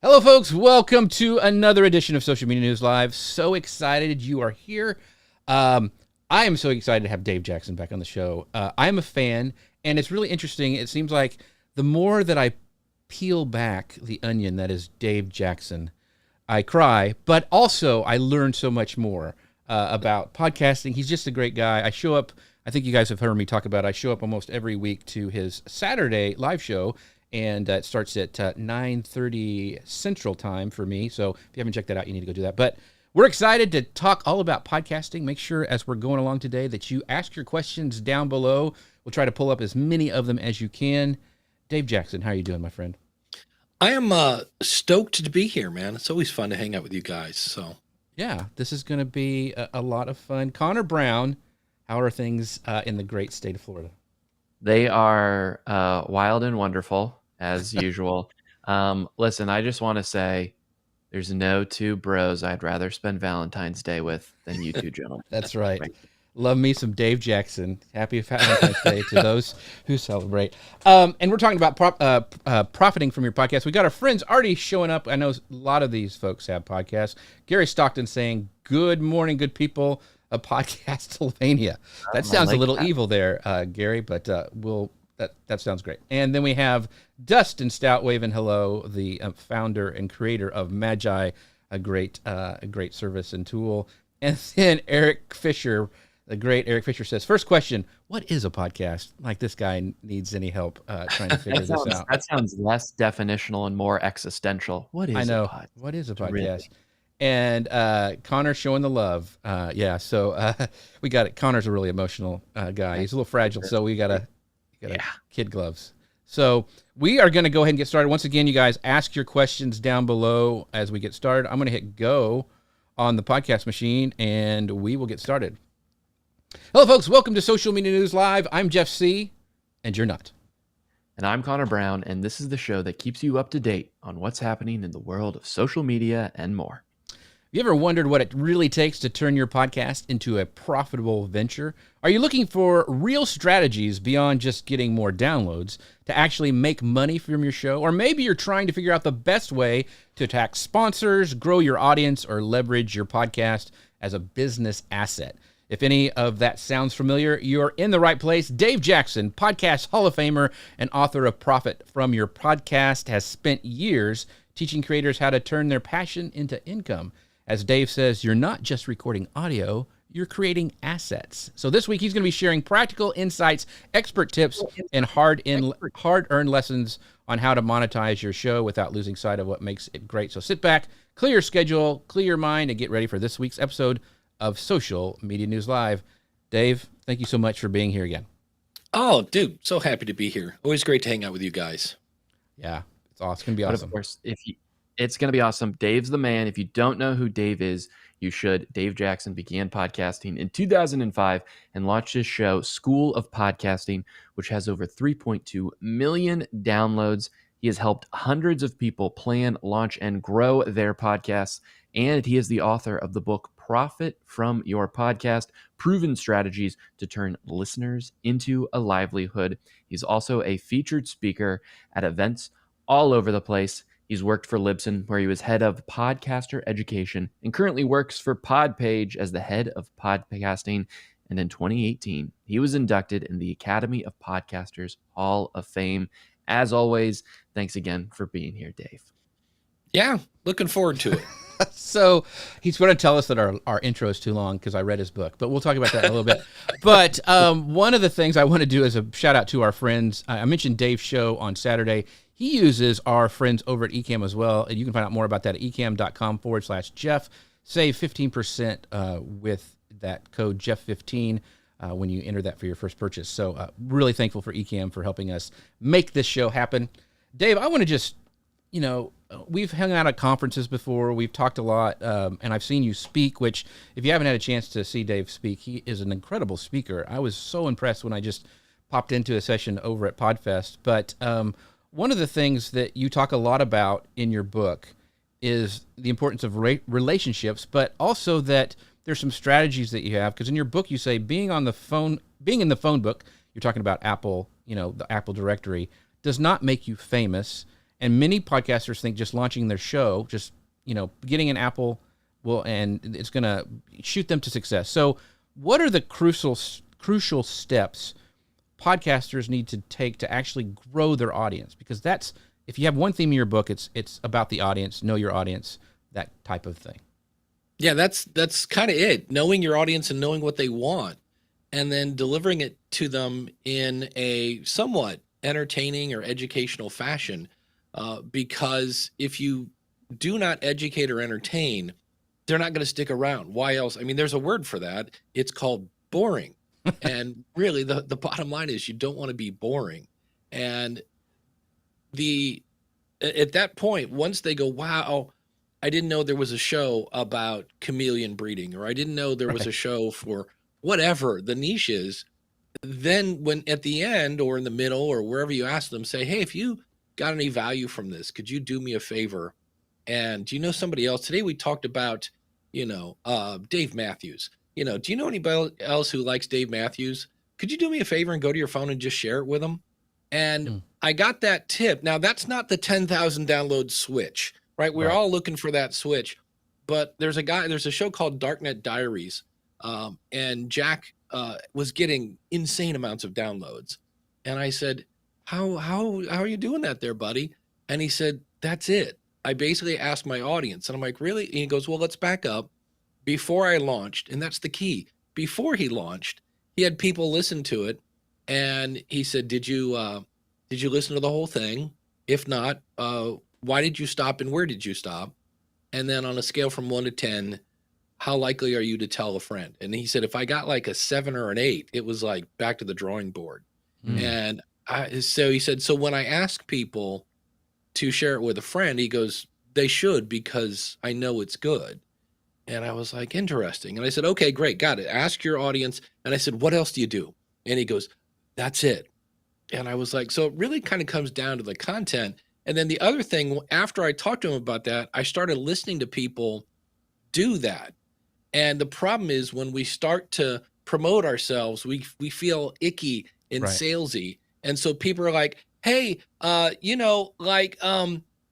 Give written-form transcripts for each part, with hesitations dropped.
Hello, folks. Welcome to another edition of Social Media News Live. So excited you are here. I am so excited to have Dave Jackson back on the show. I'm a fan, and it's really interesting. It seems like the more that I peel back the onion that is Dave Jackson, I cry, but also I learn so much more about podcasting. He's just a great guy. I show up, I think you guys have heard me talk about it. I show up almost every week to his Saturday live show, and it starts at 9:30 Central Time for me. So if you haven't checked that out, you need to go do that. But we're excited to talk all about podcasting. Make sure as we're going along today that you ask your questions down below. We'll try to pull up as many of them as you can. Dave Jackson, how are you doing, my friend? I am stoked to be here, man. It's always fun to hang out with you guys. So Yeah, this is going to be a lot of fun. Connor Brown, how are things in the great state of Florida? They are wild and wonderful, as usual. Listen, I just want to say there's no two bros I'd rather spend Valentine's Day with than you two gentlemen. That's right. Love me some Dave Jackson. Happy Valentine's Day to those who celebrate. And we're talking about profiting from your podcast. We got our friends already showing up. I know a lot of these folks have podcasts. Gary Stockton saying, "Good morning, good people of Podcastlevania." That sounds a little evil there, Gary, but that sounds great. And then we have Dustin Stout waving hello, the founder and creator of Magi, a great service and tool. And then Eric Fisher. The great Eric Fisher says, first question, what is a podcast? Like this guy needs any help trying to figure this out. That sounds less definitional and more existential. What is a podcast? What is a podcast? Really? And Connor's showing the love. So we got it. Connor's a really emotional guy. He's a little fragile, so we got kid gloves. So we are going to go ahead and get started. Once again, you guys ask your questions down below as we get started. I'm going to hit go on the podcast machine, and we will get started. Hello, folks. Welcome to Social Media News Live. I'm Jeff C., and you're not. And I'm Connor Brown, and this is the show that keeps you up to date on what's happening in the world of social media and more. You ever wondered what it really takes to turn your podcast into a profitable venture? Are you looking for real strategies beyond just getting more downloads to actually make money from your show? Or maybe you're trying to figure out the best way to attract sponsors, grow your audience, or leverage your podcast as a business asset. If any of that sounds familiar, you're in the right place. Dave Jackson, Podcast Hall of Famer and author of Profit from Your Podcast, has spent years teaching creators how to turn their passion into income. As Dave says, you're not just recording audio, you're creating assets. So this week, he's going to be sharing practical insights, expert tips, and hard-earned lessons on how to monetize your show without losing sight of what makes it great. So sit back, clear your schedule, clear your mind, and get ready for this week's episode of Social Media News Live. Dave, thank you so much for being here again. Oh, dude, so happy to be here. Always great to hang out with you guys. Yeah, it's awesome. It's going to be awesome. But of course, it's going to be awesome. Dave's the man. If you don't know who Dave is, you should. Dave Jackson began podcasting in 2005 and launched his show, School of Podcasting, which has over 3.2 million downloads. He has helped hundreds of people plan, launch, and grow their podcasts. And he is the author of the book, Profit from Your Podcast, Proven Strategies to Turn Listeners into a Livelihood. He's also a featured speaker at events all over the place. He's worked for Libsyn, where he was head of podcaster education, and currently works for Podpage as the head of podcasting. And in 2018, he was inducted in the Academy of Podcasters Hall of Fame. As always, thanks again for being here, Dave. Yeah, looking forward to it. So he's going to tell us that our intro is too long because I read his book, but we'll talk about that in a little bit. But one of the things I want to do is a shout out to our friends. I mentioned Dave's show on Saturday. He uses our friends over at Ecamm as well. And you can find out more about that at ecamm.com/Jeff. Save 15% with that code Jeff15 when you enter that for your first purchase. So really thankful for Ecamm for helping us make this show happen. Dave, I want to just, we've hung out at conferences before. We've talked a lot, and I've seen you speak, which if you haven't had a chance to see Dave speak, he is an incredible speaker. I was so impressed when I just popped into a session over at PodFest. But one of the things that you talk a lot about in your book is the importance of relationships, but also that there's some strategies that you have. Because in your book, you say being in the phone book, you're talking about Apple, the Apple directory, does not make you famous. And many podcasters think just launching their show, just, getting an Apple and it's going to shoot them to success. So what are the crucial steps podcasters need to take to actually grow their audience? Because if you have one theme in your book, it's about the audience, know your audience, that type of thing. Yeah, that's kind of it. Knowing your audience and knowing what they want, and then delivering it to them in a somewhat entertaining or educational fashion. Because if you do not educate or entertain, they're not going to stick around. Why else? I mean, there's a word for that. It's called boring. And really, the bottom line is you don't want to be boring. And at that point, once they go, wow, I didn't know there was a show about chameleon breeding, or I didn't know there was a show for whatever the niche is. Then when at the end or in the middle or wherever you ask them, say, hey, if you got any value from this, could you do me a favor? And do you know somebody else? Today we talked about, Dave Matthews. Do you know anybody else who likes Dave Matthews? Could you do me a favor and go to your phone and just share it with them? And I got that tip. Now, that's not the 10,000 download switch, right? We're all looking for that switch. But there's a show called Darknet Diaries. And Jack was getting insane amounts of downloads. And I said, how are you doing that there, buddy? And he said, that's it. I basically asked my audience, and I'm like, really? And he goes, well, let's back up. Before I launched, and that's the key, before he launched, he had people listen to it. And he said, did you listen to the whole thing? If not, why did you stop and where did you stop? And then on a scale from 1 to 10, how likely are you to tell a friend? And he said, if I got like a 7 or an 8, it was like back to the drawing board. And so he said, so when I ask people to share it with a friend, he goes, they should, because I know it's good. And I was like, interesting. And I said, okay, great. Got it. Ask your audience. And I said, what else do you do? And he goes, that's it. And I was like, so it really kind of comes down to the content. And then the other thing, after I talked to him about that, I started listening to people do that. And the problem is when we start to promote ourselves, we feel icky and salesy. And so people are like, hey,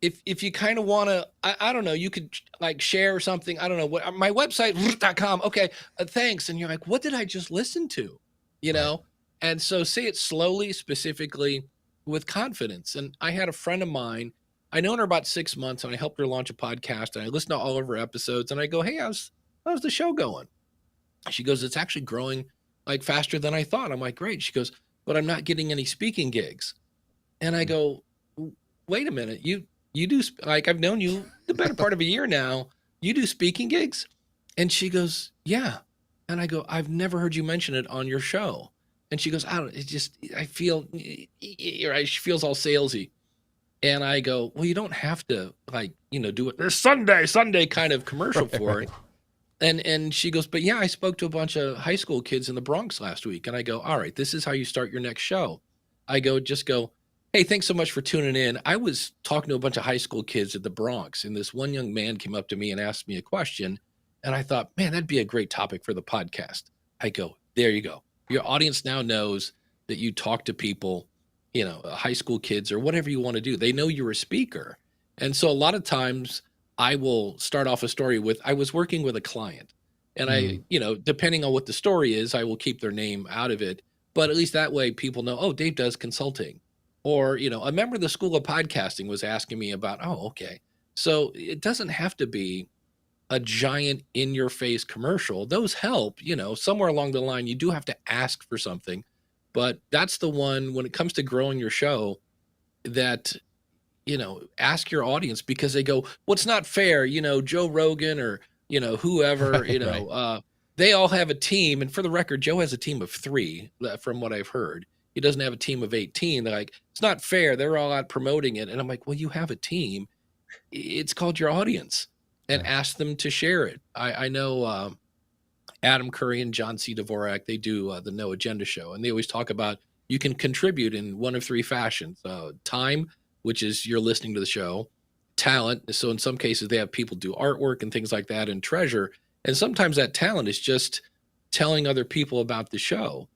if you kind of want to, I don't know, you could like share something. I don't know what my website.com. Okay. Thanks. And you're like, what did I just listen to? And so say it slowly, specifically with confidence. And I had a friend of mine, I known her about 6 months, and I helped her launch a podcast, and I listened to all of her episodes, and I go, hey, how's the show going? She goes, it's actually growing like faster than I thought. I'm like, great. She goes, but I'm not getting any speaking gigs. And I go, wait a minute. You do, like, I've known you the better part of a year now. You do speaking gigs? And she goes, yeah. And I go, I've never heard you mention it on your show. And she goes, I feel, she feels all salesy. And I go, well, you don't have to do it. There's Sunday kind of commercial for it. And she goes, but yeah, I spoke to a bunch of high school kids in the Bronx last week. And I go, all right, this is how you start your next show. I go, hey, thanks so much for tuning in. I was talking to a bunch of high school kids at the Bronx, and this one young man came up to me and asked me a question. And I thought, man, that'd be a great topic for the podcast. I go, there you go. Your audience now knows that you talk to people, high school kids or whatever you want to do. They know you're a speaker. And so a lot of times I will start off a story with, I was working with a client, and I, depending on what the story is, I will keep their name out of it. But at least that way people know, oh, Dave does consulting. Or, a member of the School of Podcasting was asking me about, oh, okay. So it doesn't have to be a giant in-your-face commercial. Those help, somewhere along the line, you do have to ask for something. But that's the one, when it comes to growing your show, that, ask your audience, because they go, well, it's not fair. Joe Rogan or, whoever, they all have a team. And for the record, Joe has a team of 3 from what I've heard. He doesn't have a team of 18. They're like, it's not fair. They're all out promoting it. And I'm like, well, you have a team. It's called your audience, and ask them to share it. I know Adam Curry and John C. Dvorak, they do the No Agenda show. And they always talk about you can contribute in one of 3 fashions. Time, which is you're listening to the show. Talent. So in some cases, they have people do artwork and things like that, and treasure. And sometimes that talent is just telling other people about the show.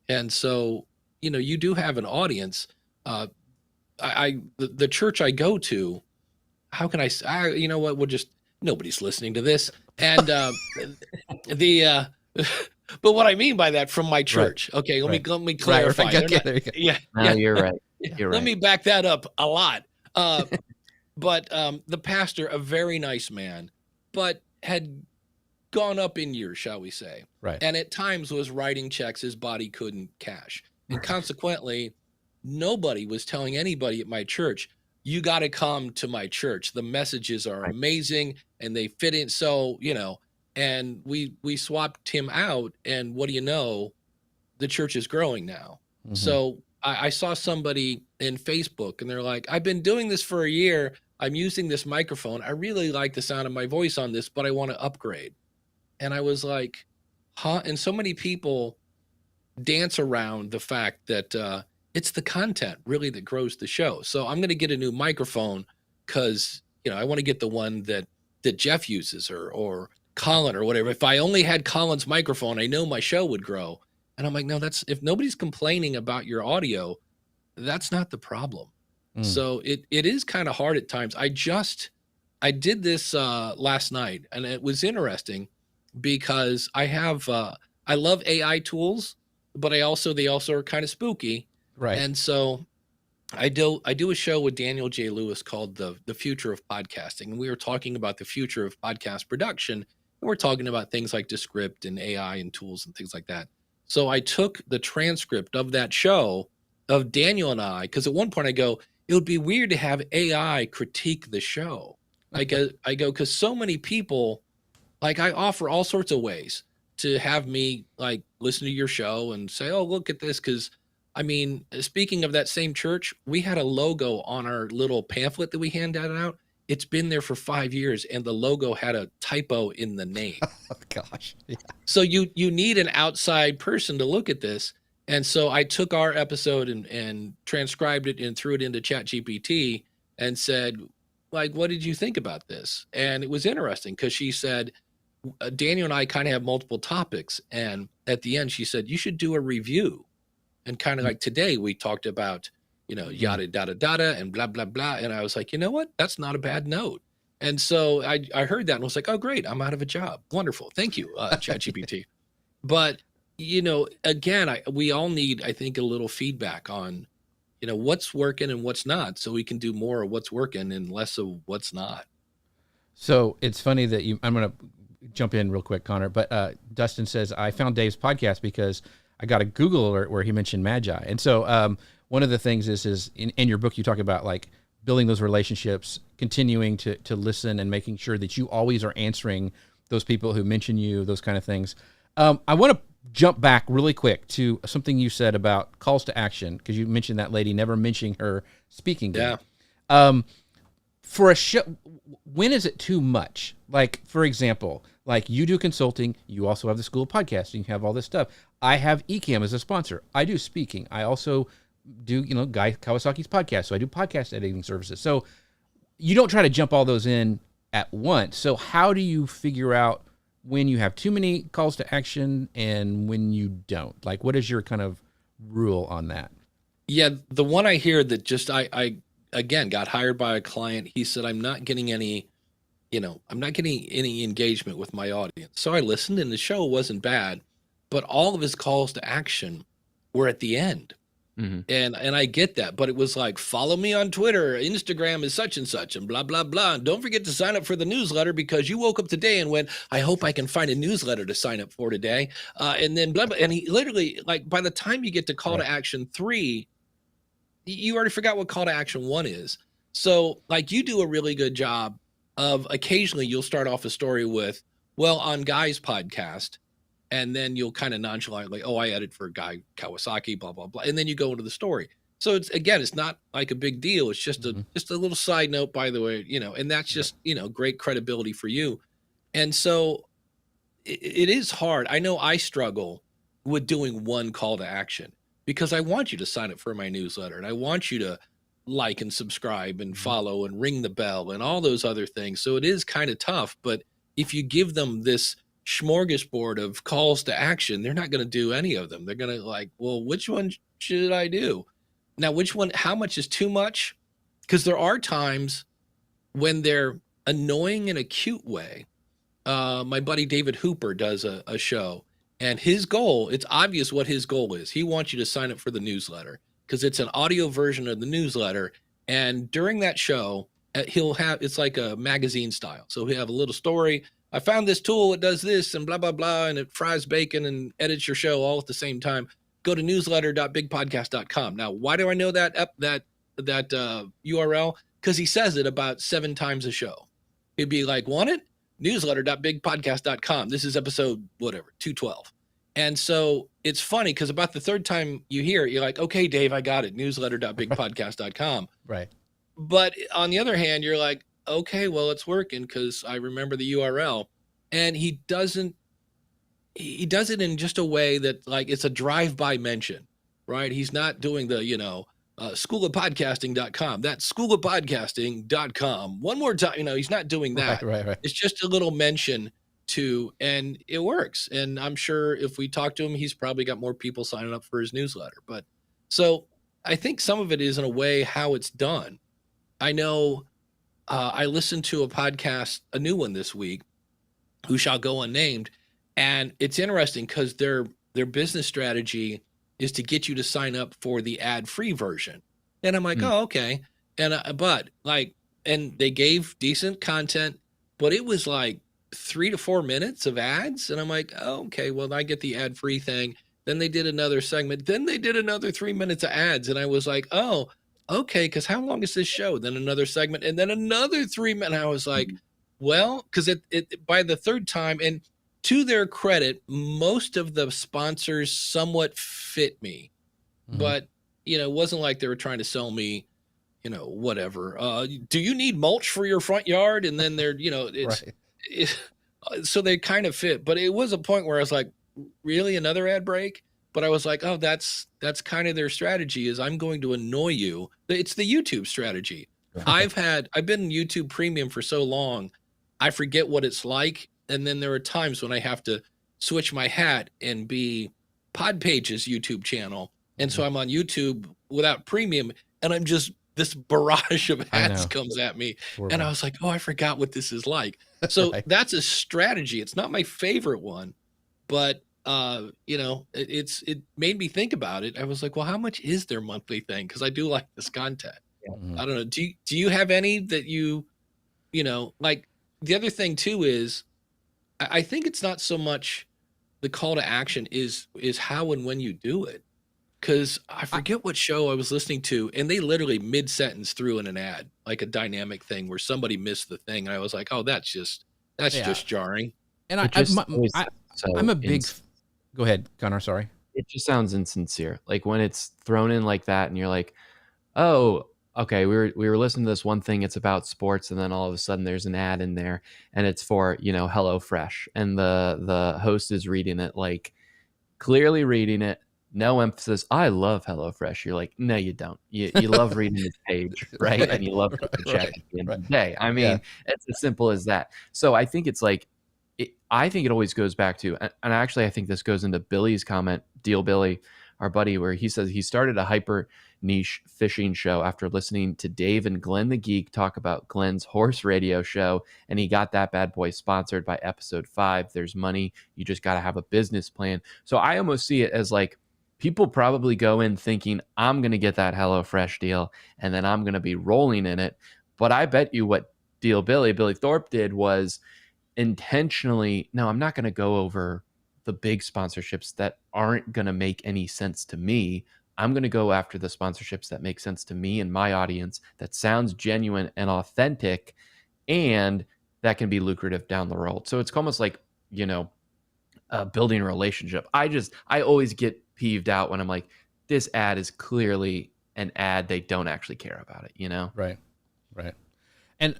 And so, you do have an audience. the church I go to, how can you know what, we'll just, nobody's listening to this. And the but what I mean by that, from my church, okay, let me clarify. Right. Okay, Not, there you go. yeah, No, yeah. you're right. You're Let right. me back that up a lot. But the pastor, a very nice man, but had gone up in years, shall we say. Right. And at times was writing checks his body couldn't cash. And consequently, nobody was telling anybody at my church, you got to come to my church. The messages are amazing and they fit in. So, you know, and we swapped him out. And what do you know? The church is growing now. Mm-hmm. So I saw somebody in Facebook and they're like, I've been doing this for a year. I'm using this microphone. I really like the sound of my voice on this, but I want to upgrade. And I was like, huh? And so many people dance around the fact that it's the content really that grows the show. So I'm going to get a new microphone because, you know, I want to get the one that Jeff uses or Colin or whatever. If I only had Colin's microphone, I know my show would grow. And I'm like, no, if nobody's complaining about your audio, that's not the problem. So it is kind of hard at times. I did this last night, and it was interesting because I love AI tools, but they also are kind of spooky. Right. And so I do a show with Daniel J. Lewis called the Future of Podcasting. And we were talking about the future of podcast production. And we're talking about things like Descript and AI and tools and things like that. So I took the transcript of that show of Daniel and I, because at one point I go, it would be weird to have AI critique the show. I go, because so many people, like, I offer all sorts of ways to have me like listen to your show and say, oh, look at this. Because I mean, speaking of that same church, we had a logo on our little pamphlet that we handed out. It's been there for 5 years, and the logo had a typo in the name. Oh, gosh. Yeah. So you need an outside person to look at this. And so I took our episode and transcribed it and threw it into ChatGPT and said, like, what did you think about this? And it was interesting because she said, Daniel and I kind of have multiple topics. And at the end, she said, you should do a review. And kind of like today, we talked about, you know, yada, yada, yada, and blah, blah, blah. And I was like, you know what? That's not a bad note. And so I heard that and was like, oh, great. I'm out of a job. Wonderful. Thank you, ChatGPT. But, you know, again, we all need, I think, a little feedback on, you know, what's working and what's not, so we can do more of what's working and less of what's not. So it's funny that I'm going to jump in real quick, Connor, but Dustin says, I found Dave's podcast because I got a Google alert where he mentioned Magi. And so one of the things is in your book, you talk about like building those relationships, continuing to listen and making sure that you always are answering those people who mention you, those kind of things. I want to jump back really quick to something you said about calls to action, because you mentioned that lady never mentioning her speaking. Yeah. For a show, when is it too much? Like, for example, like you do consulting, you also have the School of Podcasting, you have all this stuff. I have Ecamm as a sponsor. I do speaking. I also do, you know, Guy Kawasaki's podcast. So I do podcast editing services. So you don't try to jump all those in at once. So how do you figure out when you have too many calls to action and when you don't? Like, what is your kind of rule on that? Yeah, the one I hear that just I again got hired by a client. He said, I'm not getting any engagement with my audience. So I listened, and the show wasn't bad, but all of his calls to action were at the end. Mm-hmm. And I get that, but it was like, follow me on Twitter, Instagram is such and such, and blah, blah, blah. And don't forget to sign up for the newsletter because you woke up today and went, I hope I can find a newsletter to sign up for today. And then blah, blah. And he literally, like, by the time you get to call to action 3, you already forgot what call to action 1 is. So like, you do a really good job of occasionally you'll start off a story with, well, on Guy's podcast, and then you'll kind of nonchalantly, oh, I edited for Guy Kawasaki, blah, blah, blah. And then you go into the story. So it's not like a big deal. It's just just a little side note, by the way, you know, and that's just, you know, great credibility for you. And so it is hard. I know I struggle with doing one call to action because I want you to sign up for my newsletter and I want you to like and subscribe and follow and ring the bell and all those other things. So it is kind of tough, but if you give them this smorgasbord of calls to action, they're not going to do any of them. They're going to like, well, which one should I do? Now, which one, how much is too much? Because there are times when they're annoying in a cute way. My buddy David Hooper does a show, and his goal, it's obvious what his goal is. He wants you to sign up for the newsletter because it's an audio version of the newsletter. And during that show, he'll have, it's like a magazine style. So he'll have a little story. I found this tool, it does this and blah, blah, blah, and it fries bacon and edits your show all at the same time. Go to newsletter.bigpodcast.com. Now, why do I know that URL? Because he says it about 7 times a show. He'd be like, want it? Newsletter.bigpodcast.com. This is episode whatever, 212. And so it's funny because about the third time you hear it, you're like, okay, Dave, I got it. Newsletter.bigpodcast.com. Right. But on the other hand, you're like, okay, well, it's working because I remember the URL. And he does it in just a way that like it's a drive-by mention, right? He's not doing the, schoolofpodcasting.com. That's schoolofpodcasting.com. One more time, he's not doing that. Right. It's just a little mention and it works. And I'm sure if we talk to him, he's probably got more people signing up for his newsletter. But so I think some of it is in a way how it's done. I know I listened to a podcast, a new one this week, who shall go unnamed. And it's interesting because their business strategy is to get you to sign up for the ad-free version. And I'm like, oh, okay. And and they gave decent content, but it was like 3 to 4 minutes of ads. And I'm like, oh, okay, well, I get the ad-free thing. Then they did another segment. Then they did another 3 minutes of ads. And I was like, oh, okay, because how long is this show? Then another segment and then another 3 minutes. I was like, well, because it by the third time, and to their credit, most of the sponsors somewhat fit me, but it wasn't like they were trying to sell me, whatever. Do you need mulch for your front yard? And then they're, so they kind of fit. But it was a point where I was like, really, another ad break? But I was like, oh, that's kind of their strategy is I'm going to annoy you. It's the YouTube strategy. I've been YouTube Premium for so long, I forget what it's like. And then there are times when I have to switch my hat and be Podpage's YouTube channel. And so I'm on YouTube without premium and I'm just, this barrage of ads comes at me. And I was like, oh, I forgot what this is like. So that's a strategy. It's not my favorite one, but it made me think about it. I was like, well, how much is their monthly thing? Because I do like this content. I don't know. Do you have any that like the other thing too is I think it's not so much the call to action is how and when you do it. Because I forget what show I was listening to, and they literally mid-sentence threw in an ad, like a dynamic thing where somebody missed the thing. And I was like, oh, that's just jarring. And I'm a big... Go ahead, Connor, sorry. It just sounds insincere. Like when it's thrown in like that and you're like, oh, okay, we were listening to this one thing, it's about sports, and then all of a sudden there's an ad in there and it's for, HelloFresh. And the host is reading it, like clearly reading it, no emphasis. I love HelloFresh. You're like, no, you don't. You love reading this page, right? And you love to check at the end of the day. I mean, it's as simple as that. So I think it's like, I think it always goes back to, and actually I think this goes into Billy's comment, Deal Billy, our buddy, where he says he started a hyper niche fishing show after listening to Dave and Glenn the Geek talk about Glenn's horse radio show, and he got that bad boy sponsored by episode 5. There's money. You just got to have a business plan. So I almost see it as like people probably go in thinking, I'm going to get that HelloFresh deal, and then I'm going to be rolling in it. But I bet you what Billy Thorpe did was intentionally, no, I'm not going to go over the big sponsorships that aren't going to make any sense to me. I'm going to go after the sponsorships that make sense to me and my audience, that sounds genuine and authentic, and that can be lucrative down the road. So it's almost like, building a relationship. I always get peeved out when I'm like, this ad is clearly an ad. They don't actually care about it, Right. And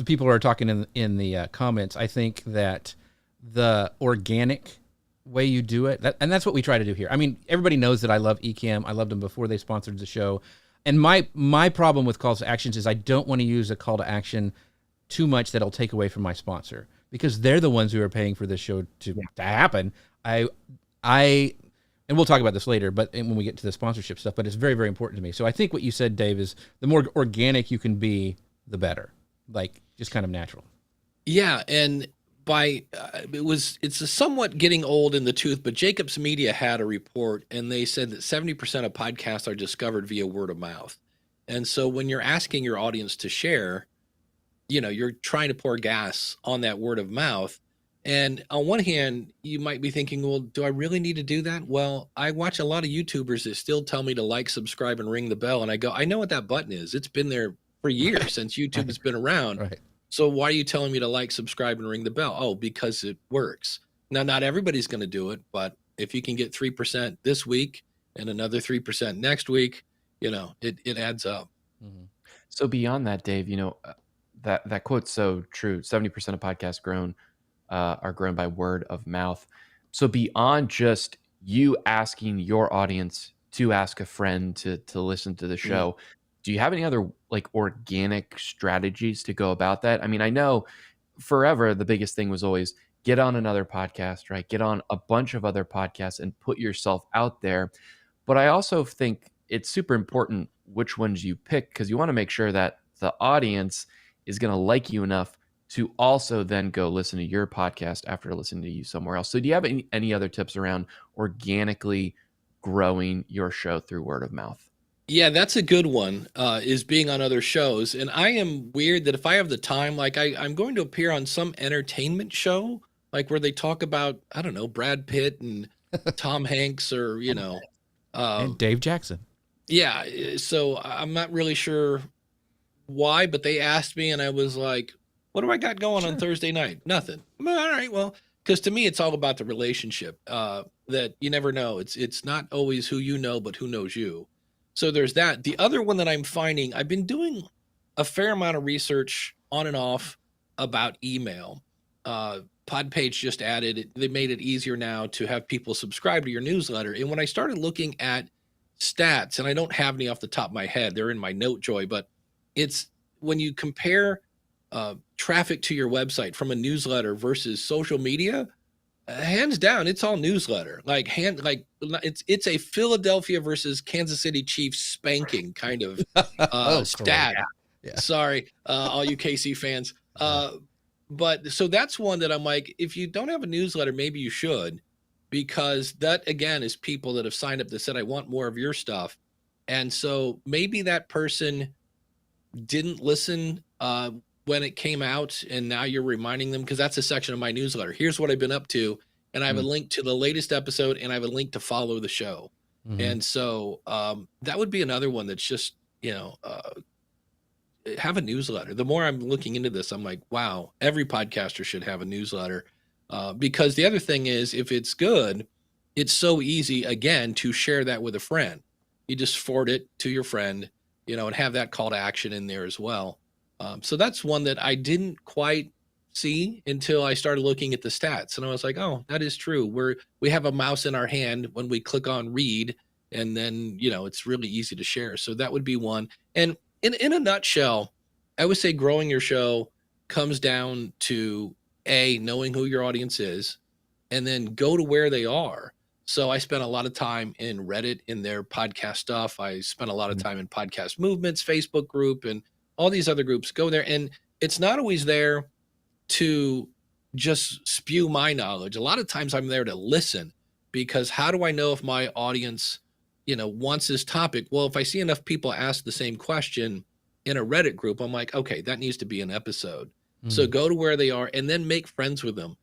people are talking in the comments. I think that the organic way you do it, and that's what we try to do here. I mean, everybody knows that I love Ecamm. I loved them before they sponsored the show. And my problem with calls to actions is I don't want to use a call to action too much that'll take away from my sponsor, because they're the ones who are paying for this show to happen. I and we'll talk about this later, but when we get to the sponsorship stuff, but it's very, very important to me. So I think what you said, Dave, is the more organic you can be, the better. Like just kind of natural. Yeah, and it's a somewhat getting old in the tooth, but Jacobs Media had a report, and they said that 70% of podcasts are discovered via word of mouth. And so when you're asking your audience to share, you're trying to pour gas on that word of mouth. And on one hand, you might be thinking, well, do I really need to do that? Well, I watch a lot of YouTubers that still tell me to like, subscribe, and ring the bell. And I go, I know what that button is. It's been there for years since YouTube has been around. Right. So why are you telling me to like, subscribe, and ring the bell? Oh, because it works. Now, not everybody's going to do it, but if you can get 3% this week and another 3% next week, it adds up. Mm-hmm. So beyond that, Dave, that quote's so true. 70% of podcasts are grown by word of mouth. So beyond just you asking your audience to ask a friend to listen to the show, do you have any other like organic strategies to go about that? I mean, I know forever the biggest thing was always get on another podcast, right? Get on a bunch of other podcasts and put yourself out there. But I also think it's super important which ones you pick, because you want to make sure that the audience is going to like you enough to also then go listen to your podcast after listening to you somewhere else. So do you have any other tips around organically growing your show through word of mouth? Yeah, that's a good one, is being on other shows. And I am weird that if I have the time, like I'm going to appear on some entertainment show, like where they talk about, I don't know, Brad Pitt and Tom Hanks or, and Dave Jackson. Yeah. So I'm not really sure why, but they asked me and I was like, what do I got going on Thursday night? Nothing. Well, all right. Well, because to me, it's all about the relationship, that you never know. It's not always who you know, but who knows you. So there's that. The other one that I'm finding, I've been doing a fair amount of research on and off about email. Podpage just added, they made it easier now to have people subscribe to your newsletter. And when I started looking at stats, and I don't have any off the top of my head, they're in my Notejoy, but it's when you compare traffic to your website from a newsletter versus social media, hands down, it's all newsletter. It's a Philadelphia versus Kansas City Chiefs spanking kind of stat. Yeah. Sorry, all you KC fans. But so that's one that I'm like, if you don't have a newsletter, maybe you should, because that again is people that have signed up that said, I want more of your stuff. And so maybe that person didn't listen when it came out, and now you're reminding them, because that's a section of my newsletter. Here's what I've been up to, and I have a link to the latest episode, and I have a link to follow the show. And so that would be another one that's just, have a newsletter. The more I'm looking into this, I'm like, wow, every podcaster should have a newsletter, because the other thing is, if it's good, it's so easy, again, to share that with a friend. You just forward it to your friend, and have that call to action in there as well. So that's one that I didn't quite see until I started looking at the stats. And I was like, oh, that is true. We have a mouse in our hand when we click on read, and then, it's really easy to share. So that would be one. And in a nutshell, I would say growing your show comes down to knowing who your audience is, and then go to where they are. So I spent a lot of time in Reddit in their podcast stuff. I spent a lot of time in Podcast Movements Facebook group, and all these other groups. Go there. And it's not always there to just spew my knowledge. A lot of times I'm there to listen, because how do I know if my audience, wants this topic? Well, if I see enough people ask the same question in a Reddit group, I'm like, okay, that needs to be an episode. So go to where they are and then make friends with them.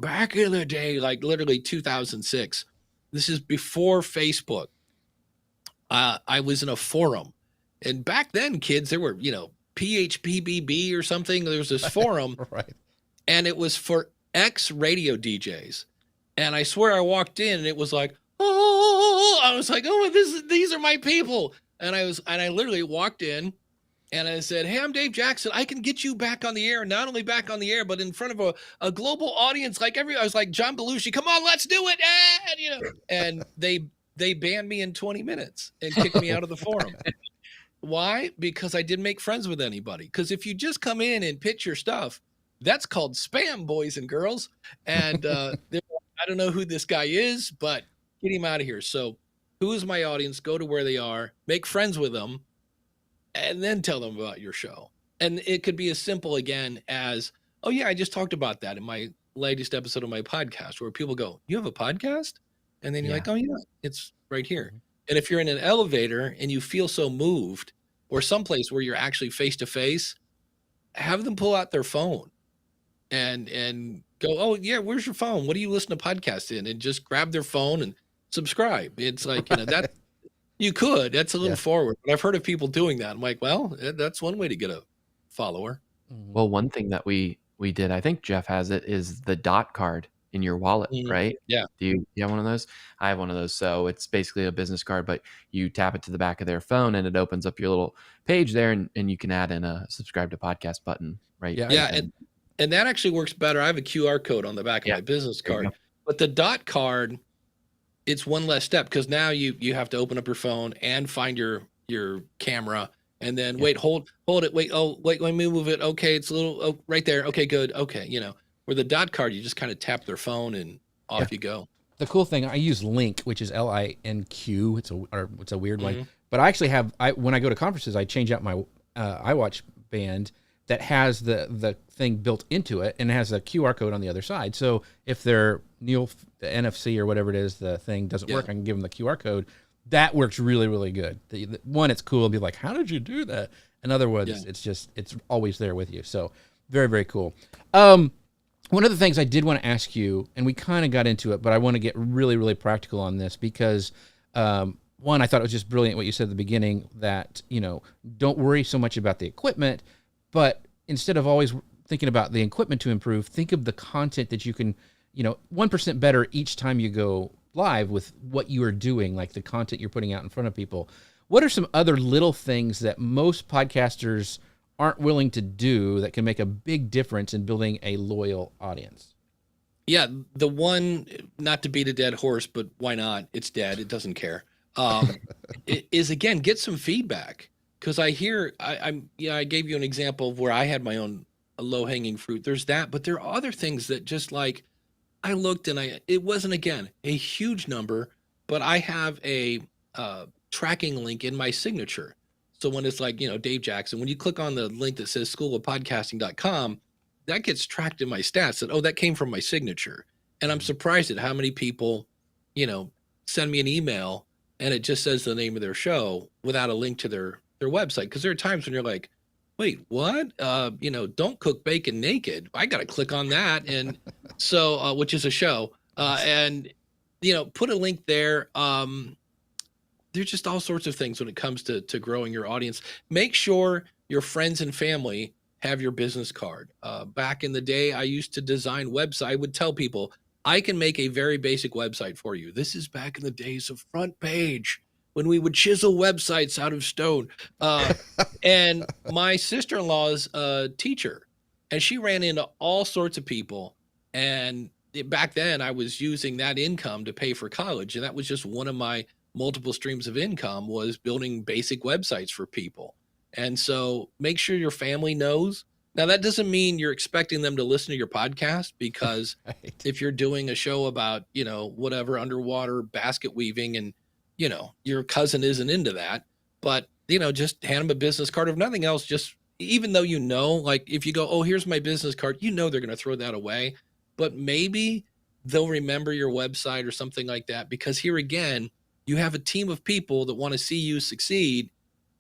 Back in the day, like literally 2006, this is before Facebook. I was in a forum. And back then, kids, there were, PHPBB or something. There was this forum, Right. And it was for ex-radio DJs. And I swear I walked in and it was like, oh, I was like, oh, these are my people. And I literally walked in and I said, hey, I'm Dave Jackson. I can get you back on the air, not only back on the air, but in front of a global audience. I was like, John Belushi, come on, let's do it. And they banned me in 20 minutes and kicked me out of the forum. Why? Because I didn't make friends with anybody. Because if you just come in and pitch your stuff, that's called spam, boys and girls. And I don't know who this guy is, but get him out of here. So who is my audience? Go to where they are, make friends with them, and then tell them about your show. And it could be as simple again as, oh yeah, I just talked about that in my latest episode of my podcast, where people go, you have a podcast? And then you're Yeah. like, oh yeah, it's right here. Mhm. And if you're in an elevator and you feel so moved, or someplace where you're actually face to face, have them pull out their phone and go, oh yeah, where's your phone? What do you listen to podcasts in? And just grab their phone and subscribe. It's like, that you could. That's a little Yeah. forward, but I've heard of people doing that. I'm like, well, that's one way to get a follower. Mhm. Well, one thing that we did, I think Jeff has it, is the dot card in your wallet, Mhm. right? Yeah. Do you have one of those? I have one of those. So it's basically a business card, but you tap it to the back of their phone and it opens up your little page there, and you can add in a subscribe to podcast button, right? Yeah, Yeah. And that actually works better. I have a QR code on the back of Yeah, my business there you card, go. but the dot card, it's one less step, because now you have to open up your phone and find your camera, and then Yeah. wait, hold it. Wait, let me move it. Okay, it's a little right there. Okay, good. Okay, where the dot card, you just kind of tap their phone and off you go. the cool thing, I use Link, which is LINQ. It's a weird one, Mhm. but I actually have. When I go to conferences, I change out my iWatch band that has the thing built into it, and it has a QR code on the other side. So if the NFC or whatever it is, the thing doesn't work, I can give them the QR code. That works really, really good. The one, it's cool. Be like, how did you do that? Another one, it's always there with you. So very, very cool. One of the things I did want to ask you, and we kind of got into it, but I want to get really, really practical on this because, one, I thought it was just brilliant what you said at the beginning that, don't worry so much about the equipment, but instead of always thinking about the equipment to improve, think of the content that you can, 1% better each time you go live with what you are doing, like the content you're putting out in front of people. What are some other little things that most podcasters aren't willing to do that can make a big difference in building a loyal audience? Yeah, the one, not to beat a dead horse, but why not? It's dead. It doesn't care. Is again, get some feedback, because I hear I gave you an example of where I had my own low hanging fruit. There's that, but there are other things that just like I looked and it wasn't again a huge number, but I have a tracking link in my signature. So when it's like, Dave Jackson, when you click on the link that says schoolofpodcasting.com, that gets tracked in my stats that, that came from my signature. And I'm surprised at how many people, send me an email and it just says the name of their show without a link to their website. Cause there are times when you're like, wait, what? Don't cook bacon naked. I got to click on that. And so, which is a show, and, put a link there. There's just all sorts of things when it comes to growing your audience. Make sure your friends and family have your business card. Back in the day, I used to design websites. I would tell people, I can make a very basic website for you. This is back in the days of Front Page, when we would chisel websites out of stone. And my sister-in-law's a teacher, and she ran into all sorts of people. And back then, I was using that income to pay for college. And that was just one of my multiple streams of income, was building basic websites for people. And so make sure your family knows. Now, that doesn't mean you're expecting them to listen to your podcast, because Right. if you're doing a show about, whatever, underwater basket weaving, and, your cousin isn't into that, but, just hand them a business card. If nothing else, just, even though, like if you go, oh, here's my business card, they're going to throw that away, but maybe they'll remember your website or something like that, because here again, you have a team of people that want to see you succeed.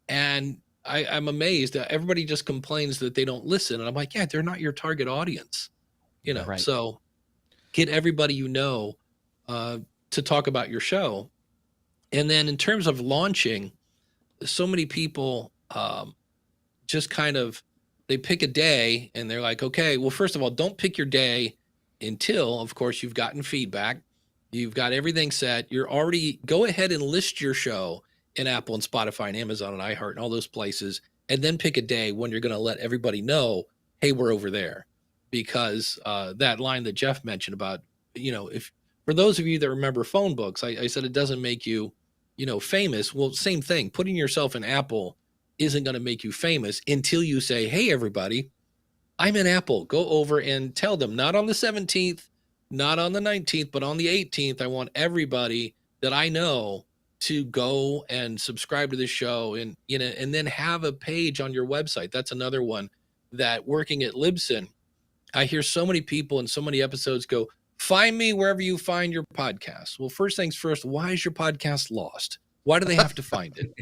And I'm amazed that everybody just complains that they don't listen. And I'm like, yeah, they're not your target audience, Right. So get everybody, to talk about your show. And then in terms of launching, so many people just kind of, they pick a day and they're like, okay, well, first of all, don't pick your day until, of course, you've gotten feedback. You've got everything set. Go ahead and list your show in Apple and Spotify and Amazon and iHeart and all those places, and then pick a day when you're going to let everybody know, hey, we're over there. Because that line that Jeff mentioned about, if, for those of you that remember phone books, I said it doesn't make you, famous. Well, same thing. Putting yourself in Apple isn't going to make you famous until you say, hey, everybody, I'm in Apple. Go over and tell them, not on the 17th, not on the 19th, but on the 18th, I want everybody that I know to go and subscribe to this show, and and then have a page on your website. That's another one that, working at Libsyn, I hear so many people in so many episodes go, find me wherever you find your podcast. Well, first things first, why is your podcast lost? Why do they have to find it?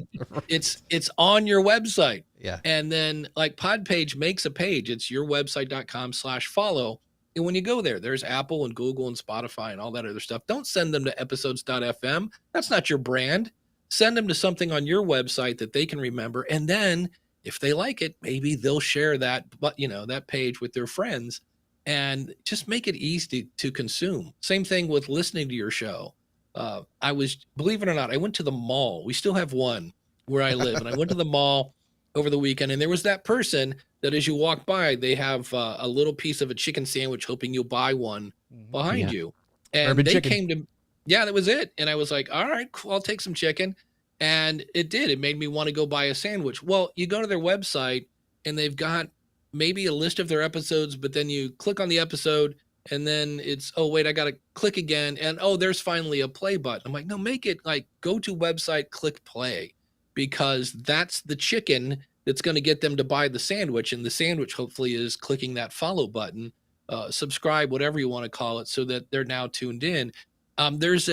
It's on your website. Yeah. And then like Podpage makes a page. It's yourwebsite.com/follow. And when you go there, there's Apple and Google and Spotify and all that other stuff. Don't send them to episodes.fm. That's not your brand. Send them to something on your website that they can remember. And then if they like it, maybe they'll share that, but that page with their friends, and just make it easy to consume. Same thing with listening to your show. Believe it or not, I went to the mall. We still have one where I live. And I went to the mall over the weekend, and there was that person that as you walk by, they have a little piece of a chicken sandwich, hoping you'll buy one behind you. And Urban they chicken. came to, that was it. And I was like, all right, cool, I'll take some chicken. And it did. It made me want to go buy a sandwich. Well, you go to their website and they've got maybe a list of their episodes, but then you click on the episode and then it's, oh, wait, I got to click again. And oh, there's finally a play button. I'm like, no, make it like go to website, click play, because that's the chicken that's going to get them to buy the sandwich. And the sandwich hopefully is clicking that follow button, subscribe, whatever you want to call it, so that they're now tuned in. There's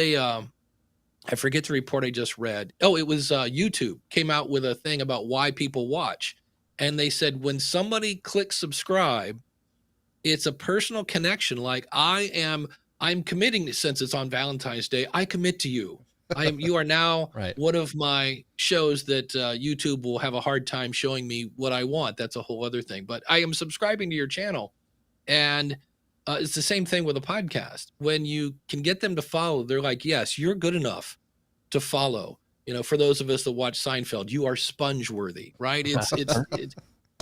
I forget the report I just read. Oh, it was YouTube came out with a thing about why people watch. And they said when somebody clicks subscribe, it's a personal connection. Like I'm committing, since it's on Valentine's Day, I commit to you. You are now Right. one of my shows that YouTube will have a hard time showing me what I want. That's a whole other thing. But I am subscribing to your channel. And it's the same thing with a podcast. When you can get them to follow, they're like, yes, you're good enough to follow. For those of us that watch Seinfeld, you are sponge-worthy, right?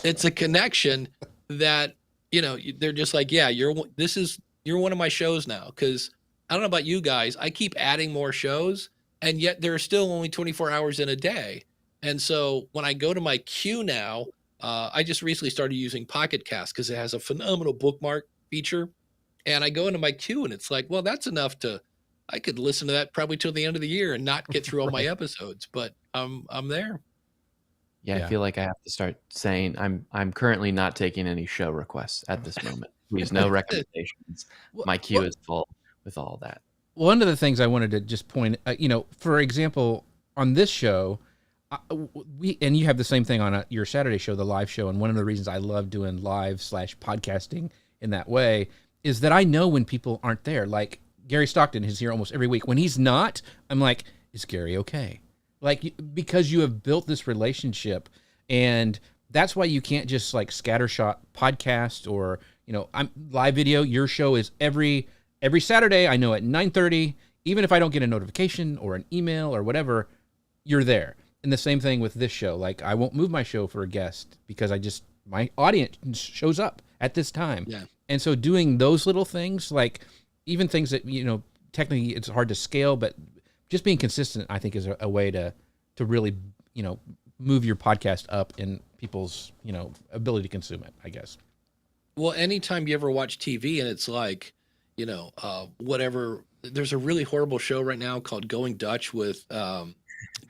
It's a connection that, they're just like, yeah, you're one of my shows now. Because I don't know about you guys, I keep adding more shows, and yet there are still only 24 hours in a day. And so when I go to my queue now, I just recently started using Pocket Cast because it has a phenomenal bookmark feature. And I go into my queue and it's like, well, that's enough I could listen to that probably till the end of the year and not get through all my episodes, but I'm there. Yeah, I feel like I have to start saying I'm currently not taking any show requests at this moment. Please, no recommendations. My queue is full with all that. One of the things I wanted to just point, for example, on this show, and you have the same thing on your Saturday show, the live show. And one of the reasons I love doing live/podcasting in that way is that I know when people aren't there. Like Gary Stockton is here almost every week. When he's not, I'm like, is Gary okay? Like, because you have built this relationship, and that's why you can't just like scattershot podcast or, I'm live video. Your show is every Saturday. I know at 9:30, even if I don't get a notification or an email or whatever, you're there. And the same thing with this show. Like, I won't move my show for a guest because my audience shows up at this time. Yeah. And so doing those little things, like even things that, technically it's hard to scale, but just being consistent, I think, is a way to really, move your podcast up in people's, ability to consume it, I guess. Well, anytime you ever watch TV and it's like, whatever, there's a really horrible show right now called Going Dutch with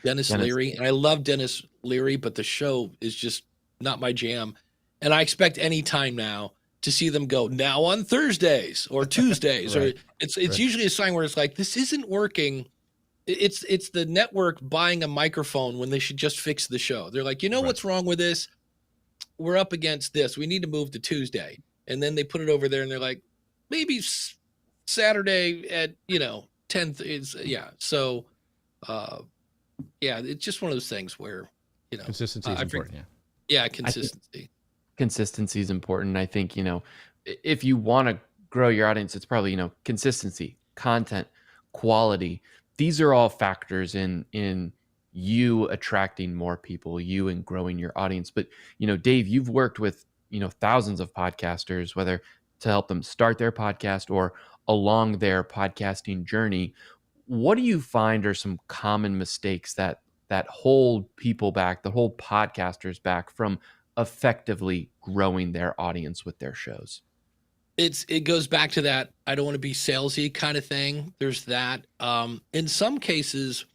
Dennis Leary. And I love Dennis Leary, but the show is just not my jam. And I expect any time now to see them go now on Thursdays or Tuesdays, Right. or it's usually a sign where it's like, this isn't working. It's the network buying a microphone when they should just fix the show. They're like, what's wrong with this? We're up against this. We need to move to Tuesday. And then they put it over there and they're like, maybe Saturday at, 10th is, yeah. So, it's just one of those things where, Consistency is important. Yeah. Consistency. Consistency is important. I think, if you want to grow your audience, it's probably, consistency, content, quality. These are all factors in you attracting more people, you and growing your audience. But, Dave, you've worked with, thousands of podcasters, whether to help them start their podcast or along their podcasting journey. What do you find are some common mistakes that hold people back, that hold podcasters back from effectively growing their audience with their shows? it goes back to that I don't want to be salesy kind of thing. There's that. In some cases,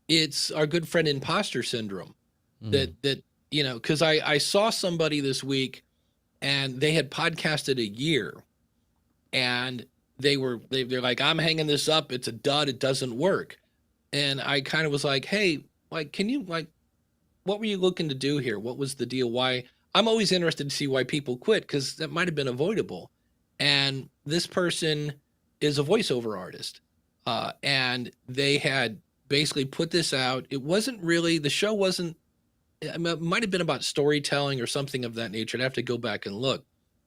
it's our good friend imposter syndrome that because I saw somebody this week and they had podcasted a year and they're like, I'm hanging this up, it's a dud, it doesn't work. And I kind of was like, hey, like, can you like, what were you looking to do here? What was the deal? Why? I'm always interested to see why people quit, because that might have been avoidable. And this person is a voiceover artist. And they had basically put this out. It wasn't really, the show wasn't, it might have been about storytelling or something of that nature. I'd have to go back and look.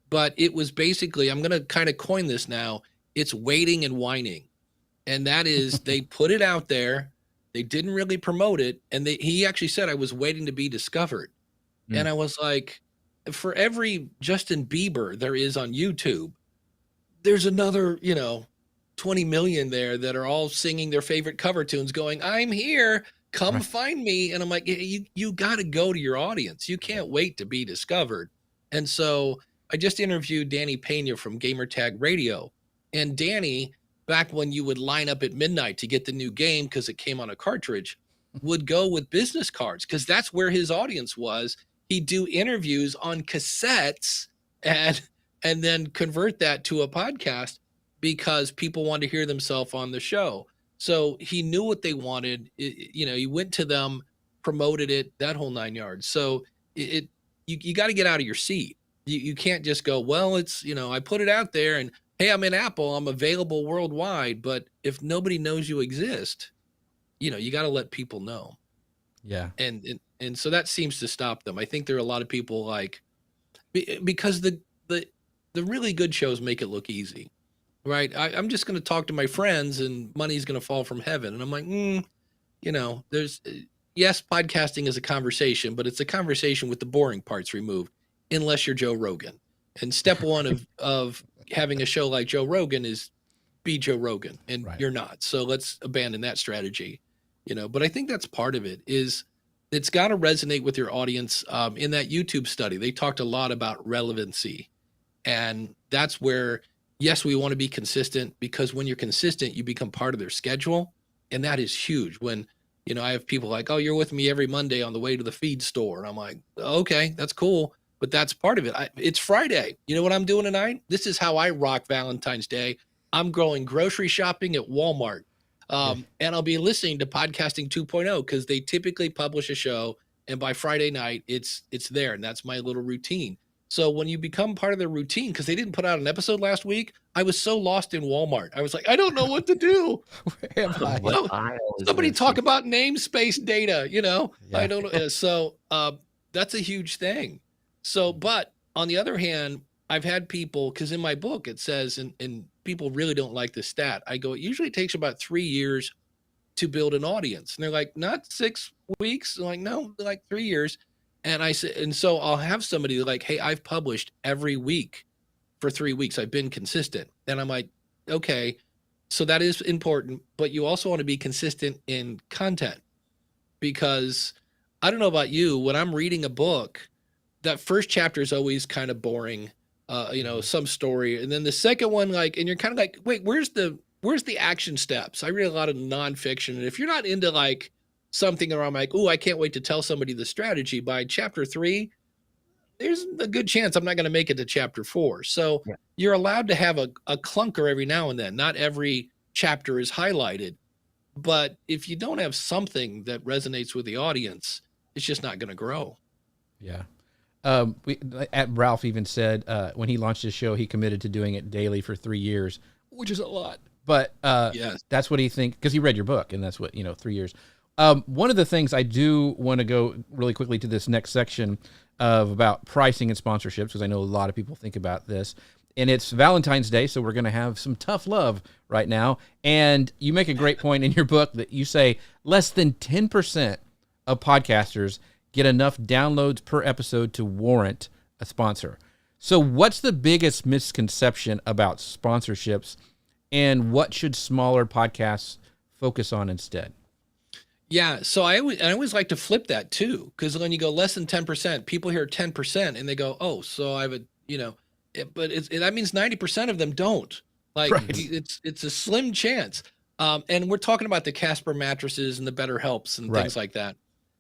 But it was basically, I'm going to kind of coin this now, it's waiting and whining. And that is, they put it out there. They didn't really promote it. And he actually said, I was waiting to be discovered. And I was like, for every Justin Bieber there is on YouTube, there's another, 20 million there that are all singing their favorite cover tunes going, I'm here, come find me. And I'm like, you got to go to your audience. You can't wait to be discovered. And so I just interviewed Danny Pena from Gamertag Radio. And Danny, back when you would line up at midnight to get the new game because it came on a cartridge, would go with business cards because that's where his audience was. He'd do interviews on cassettes and then convert that to a podcast because people wanted to hear themselves on the show. So he knew what they wanted. He went to them, promoted it, that whole 9 yards. So you got to get out of your seat. You can't just go, well, it's, I put it out there and, hey, I'm in Apple, I'm available worldwide. But if nobody knows you exist, you got to let people know. Yeah. And so that seems to stop them. I think there are a lot of people like, because the really good shows make it look easy, right? I'm just going to talk to my friends and money's going to fall from heaven. And I'm like, yes, podcasting is a conversation, but it's a conversation with the boring parts removed, unless you're Joe Rogan. And step one of having a show like Joe Rogan is be Joe Rogan, and you're not. So let's abandon that strategy, but I think that's part of it is it's got to resonate with your audience. In that YouTube study, they talked a lot about relevancy, and that's where, yes, we want to be consistent, because when you're consistent, you become part of their schedule. And that is huge. When, I have people like, oh, you're with me every Monday on the way to the feed store. And I'm like, okay, that's cool. But that's part of it. It's Friday. You know what I'm doing tonight? This is how I rock Valentine's Day. I'm going grocery shopping at Walmart. And I'll be listening to Podcasting 2.0 because they typically publish a show. And by Friday night, it's there. And that's my little routine. So when you become part of their routine, because they didn't put out an episode last week, I was so lost in Walmart. I was like, I don't know what to do. Where am I? Somebody talk about namespace data, I don't know. So that's a huge thing. So, but on the other hand, I've had people, because in my book it says, and people really don't like this stat, I go, it usually takes about 3 years to build an audience. And they're like, not 6 weeks. I'm like, no, like 3 years. And I said, and so I'll have somebody like, hey, I've published every week for 3 weeks. I've been consistent. And I'm like, okay, so that is important, but you also want to be consistent in content, because I don't know about you, when I'm reading a book, that first chapter is always kind of boring, some story. And then the second one, like, and you're kind of like, wait, where's the action steps? I read a lot of nonfiction. And if you're not into like something where I'm like, oh, I can't wait to tell somebody the strategy, by chapter 3, there's a good chance I'm not going to make it to chapter 4. So you're allowed to have a clunker every now and then. Not every chapter is highlighted, but if you don't have something that resonates with the audience, it's just not going to grow. Yeah. Ralph even said when he launched his show, he committed to doing it daily for 3 years, which is a lot. But yes, that's what he thinks, because he read your book, and that's what, 3 years. One of the things I do want to go really quickly to this next section of about pricing and sponsorships, because I know a lot of people think about this, and it's Valentine's Day, so we're going to have some tough love right now. And you make a great point in your book that you say less than 10% of podcasters get enough downloads per episode to warrant a sponsor. So what's the biggest misconception about sponsorships, and what should smaller podcasts focus on instead? Yeah, so I always like to flip that too, because when you go less than 10%, people hear 10% and they go, oh, so I have but that means 90% of them don't. Like Right. it's a slim chance. And we're talking about the Casper mattresses and the Better Helps and Right. things like that.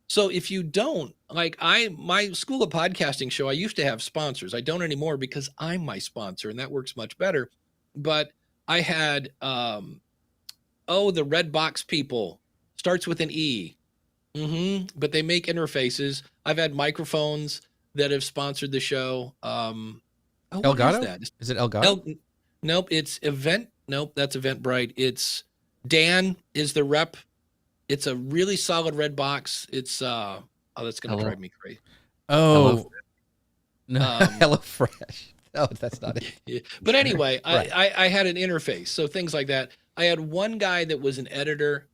So if you don't, like my School of Podcasting show, I used to have sponsors. I don't anymore because I'm my sponsor, and that works much better. But I had the Red Box people, starts with an E. But they make interfaces. I've had microphones that have sponsored the show. What is Elgato? that? Is it Elgato? Nope, it's Event. Nope, that's Eventbrite. It's Dan is the rep. It's a really solid red box. It's that's gonna drive me crazy. Oh, no, HelloFresh. Oh, that's not it. Yeah. But anyway, Right. I had an interface, so things like that. I had one guy that was an editor,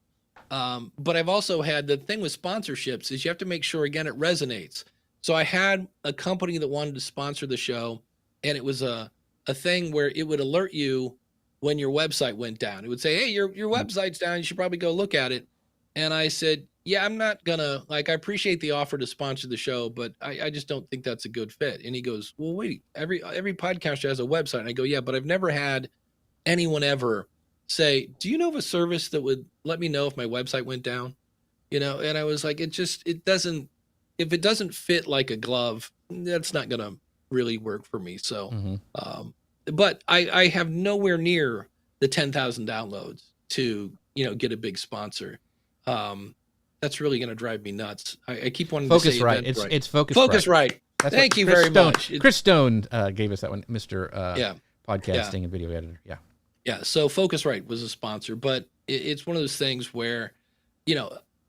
but I've also had, the thing with sponsorships is you have to make sure, again, it resonates. So I had a company that wanted to sponsor the show, and it was a thing where it would alert you when your website went down. It would say, hey, your website's down. You should probably go look at it. And I said, yeah, I'm not gonna, like, I appreciate the offer to sponsor the show, but I just don't think that's a good fit. And he goes, well, wait, every podcaster has a website. And I go, yeah, but I've never had anyone ever say, do you know of a service that would let me know if my website went down? And I was like, it doesn't, if it doesn't fit like a glove, that's not gonna really work for me. So, but I have nowhere near the 10,000 downloads to, get a big sponsor. That's really going to drive me nuts. I keep wanting to say Focusrite. It's Focusrite. Right. Thank you very much. Chris Stone gave us that one, Mr. Podcasting and video editor. Yeah. Yeah. So Focusrite was a sponsor, but it's one of those things where,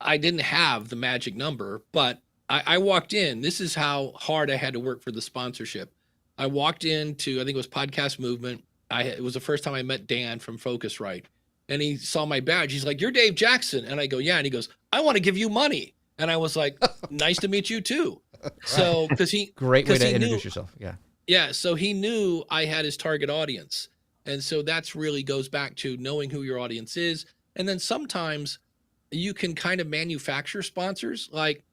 I didn't have the magic number, but I walked in. This is how hard I had to work for the sponsorship. I walked into, I think it was Podcast Movement. It was the first time I met Dan from Focusrite. And he saw my badge. He's like, you're Dave Jackson. And I go, yeah. And he goes, I want to give you money. And I was like, nice to meet you too. So, great way to introduce yourself. Yeah. Yeah. So he knew I had his target audience. And so that's really goes back to knowing who your audience is. And then sometimes you can kind of manufacture sponsors. Like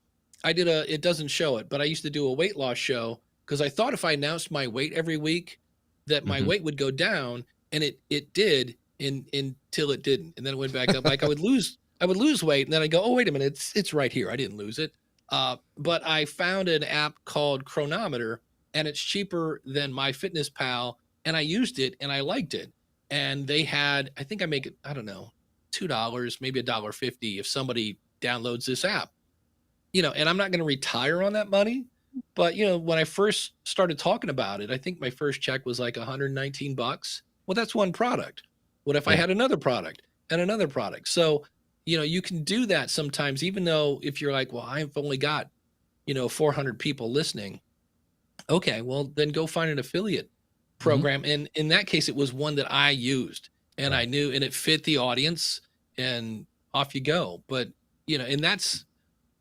it doesn't show it, but I used to do a weight loss show because I thought if I announced my weight every week that my weight would go down, and it did. Until it didn't, and then it went back up. Like I would lose weight, and then I go, oh wait a minute, it's right here. I didn't lose it. But I found an app called Chronometer, and it's cheaper than MyFitnessPal, and I used it and I liked it. And they had, I think I make it, I don't know, $2, maybe $1.50 if somebody downloads this app. And I'm not going to retire on that money, but when I first started talking about it, I think my first check was like $119. Well, that's one product. What if I had another product and another product? So, you can do that sometimes, even though if you're like, well, I've only got, 400 people listening. Okay, well, then go find an affiliate program. And in that case, it was one that I used and I knew, and it fit the audience, and off you go. But, and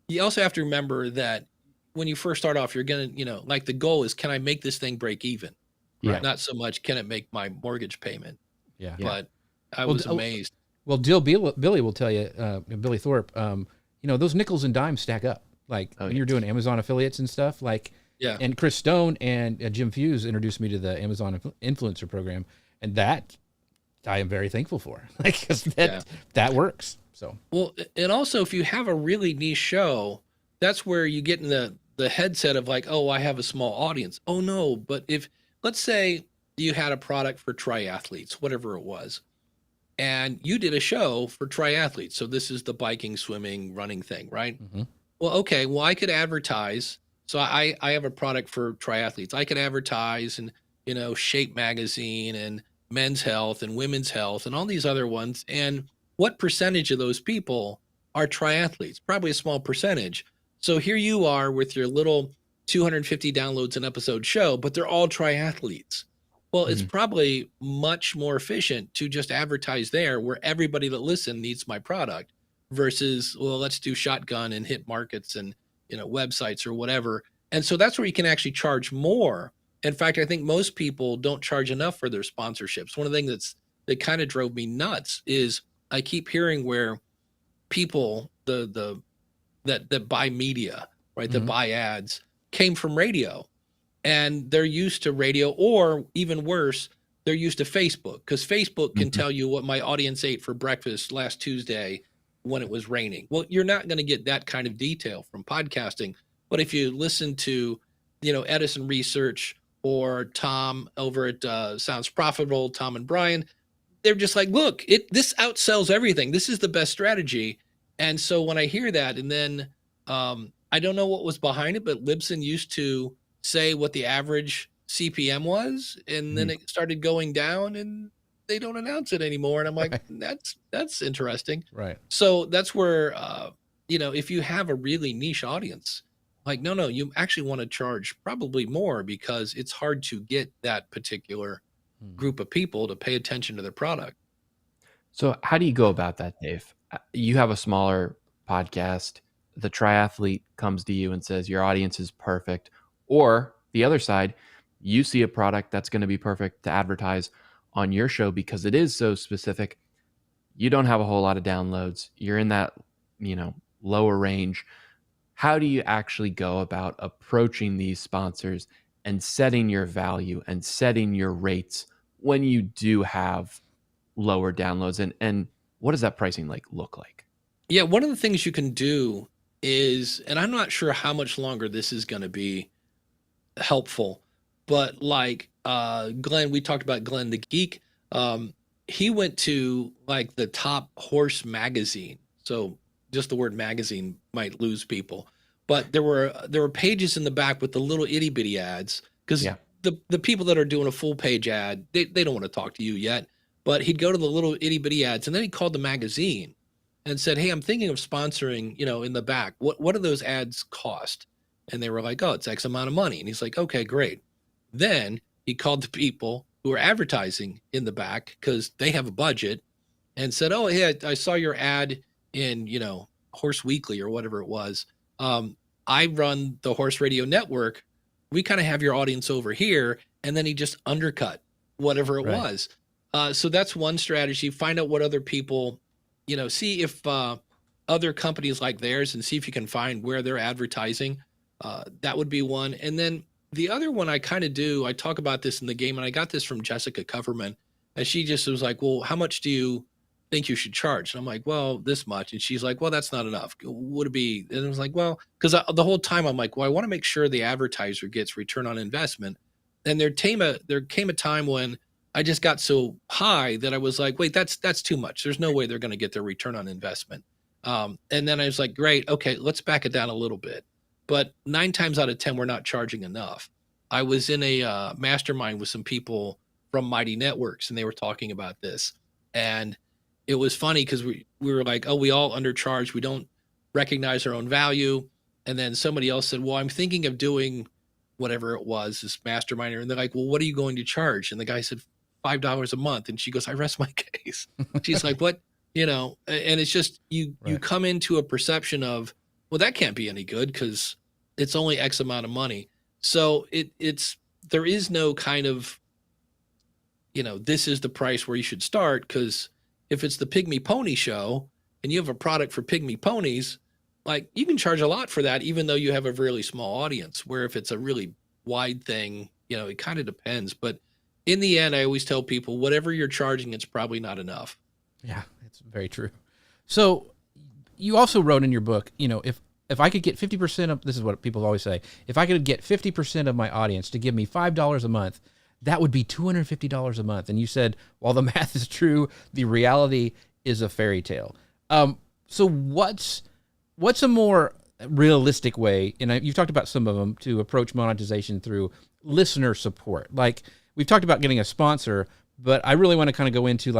you also have to remember that when you first start off, you're going to, like the goal is, can I make this thing break even? Yeah. Not so much, can it make my mortgage payment? Yeah. But I was amazed. Well, Billy will tell you, Billy Thorpe, those nickels and dimes stack up. Like when you're doing Amazon affiliates and stuff, like, and Chris Stone and Jim Fuse introduced me to the Amazon influencer program, and that I am very thankful for, like, because that works. So, well, and also if you have a really niche show, that's where you get in the headset of like, oh, I have a small audience. Oh no, but if let's say you had a product for triathletes, whatever it was, and you did a show for triathletes. So this is the biking, swimming, running thing, right? Well, okay. Well, I could advertise. So I have a product for triathletes. I could advertise and, Shape Magazine and Men's Health and Women's Health and all these other ones. And what percentage of those people are triathletes? Probably a small percentage. So here you are with your little 250 downloads an episode show, but they're all triathletes. Well, it's probably much more efficient to just advertise there where everybody that listens needs my product versus, well, let's do shotgun and hit markets and, websites or whatever. And so that's where you can actually charge more. In fact, I think most people don't charge enough for their sponsorships. One of the things that kind of drove me nuts is I keep hearing where people, that buy media, right, that buy ads came from radio. and they're used to radio, or even worse, they're used to Facebook, because Facebook can tell you what my audience ate for breakfast last Tuesday when it was raining. Well, you're not going to get that kind of detail from podcasting. But if you listen to, Edison Research or Tom over at Sounds Profitable, Tom and Brian, they're just like, look, this outsells everything. This is the best strategy. And so when I hear that, and then I don't know what was behind it, but Libsyn used to say what the average CPM was, and then it started going down, and they don't announce it anymore. And I'm like, that's interesting. Right. So that's where, if you have a really niche audience, like, no, you actually want to charge probably more, because it's hard to get that particular group of people to pay attention to their product. So how do you go about that, Dave? You have a smaller podcast. The triathlete comes to you and says your audience is perfect. Or the other side, you see a product that's going to be perfect to advertise on your show because it is so specific. You don't have a whole lot of downloads. You're in that, lower range. How do you actually go about approaching these sponsors and setting your value and setting your rates when you do have lower downloads, and what does that pricing look like? Yeah, one of the things you can do is, and I'm not sure how much longer this is going to be helpful, but like Glenn, we talked about Glenn the Geek. He went to like the top horse magazine. So just the word magazine might lose people, but there were pages in the back with the little itty bitty ads, because the people that are doing a full page ad, they don't want to talk to you yet. But he'd go to the little itty bitty ads, and then he called the magazine and said, hey, I'm thinking of sponsoring, in the back. What do those ads cost? And they were like, oh, it's X amount of money. And he's like, okay, great. Then he called the people who are advertising in the back, because they have a budget, and said, oh, hey, I saw your ad in, Horse Weekly or whatever it was. I run the Horse Radio Network. We kind of have your audience over here. And then he just undercut whatever it was. So that's one strategy. Find out what other people, see if other companies like theirs, and see if you can find where they're advertising. That would be one. And then the other one I kind of do, I talk about this in the game, and I got this from Jessica Coverman, and she just was like, well, how much do you think you should charge? And I'm like, well, this much. And she's like, well, that's not enough. Would it be? And I was like, well, because the whole time I'm like, well, I want to make sure the advertiser gets return on investment. And there came a time when I just got so high that I was like, wait, that's too much. There's no way they're going to get their return on investment. And then I was like, great, okay, let's back it down a little bit. But 9 times out of 10, we're not charging enough. I was in a mastermind with some people from Mighty Networks, and they were talking about this. And it was funny because we were like, oh, we all undercharge. We don't recognize our own value. And then somebody else said, well, I'm thinking of doing whatever it was, this masterminder. And they're like, well, what are you going to charge? And the guy said, $5 a month. And she goes, I rest my case. She's like, what? And it's just, you come into a perception of, well, that can't be any good because it's only X amount of money. So there is no kind of, this is the price where you should start. Because if it's the Pygmy Pony show and you have a product for Pygmy ponies, like you can charge a lot for that, even though you have a really small audience. Where if it's a really wide thing, it kind of depends. But in the end, I always tell people, whatever you're charging, it's probably not enough. Yeah, it's very true. So you also wrote in your book, if I could get 50% of, this is what people always say, if I could get 50% of my audience to give me $5 a month, that would be $250 a month. And you said, while the math is true, the reality is a fairy tale. So what's a more realistic way, and you've talked about some of them, to approach monetization through listener support? Like, we've talked about getting a sponsor, but I really want to kind of go into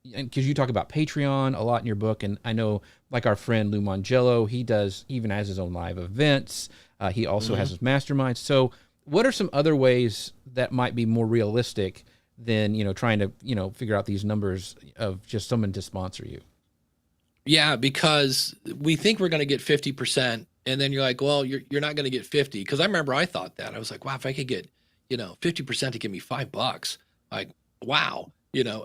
because you talk about Patreon a lot in your book, and I know like our friend Lou Mangello, he even has his own live events. He also has his masterminds. So what are some other ways that might be more realistic than, trying to, figure out these numbers of just someone to sponsor you? Yeah, because we think we're going to get 50%, and then you're like, well, you're not going to get 50. Because I remember I thought that. I was like, wow, if I could get 50% to give me $5, like, wow,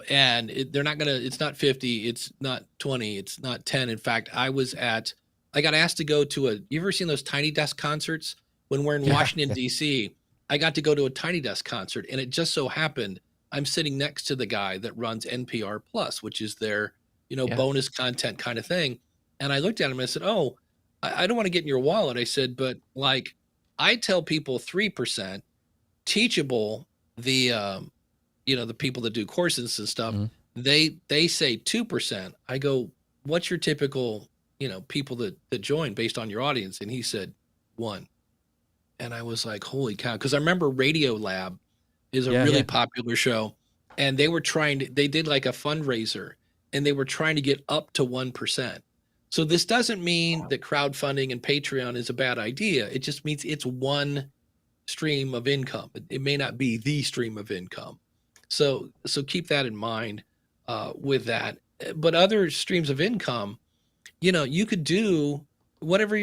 and they're not going to, it's not 50, it's not 20, it's not 10. In fact, I got asked to go to you ever seen those Tiny Desk concerts when we're in Washington, D.C., I got to go to a Tiny Desk concert, and it just so happened I'm sitting next to the guy that runs NPR Plus, which is their, Yeah. bonus content kind of thing. And I looked at him and I said, "Oh, I don't want to get in your wallet." I said, "But like, I tell people 3%, Teachable, the people that do courses and stuff, Mhm. they say 2%. I go, what's your typical, people that join based on your audience?" And he said 1. And I was like, holy cow. Because I remember Radio Lab is a Yeah, really yeah. popular show. And they did like a fundraiser and they were trying to get up to 1%. So this doesn't mean that crowdfunding and Patreon is a bad idea. It just means it's one stream of income. It may not be the stream of income. So keep that in mind with that. But other streams of income, you could do whatever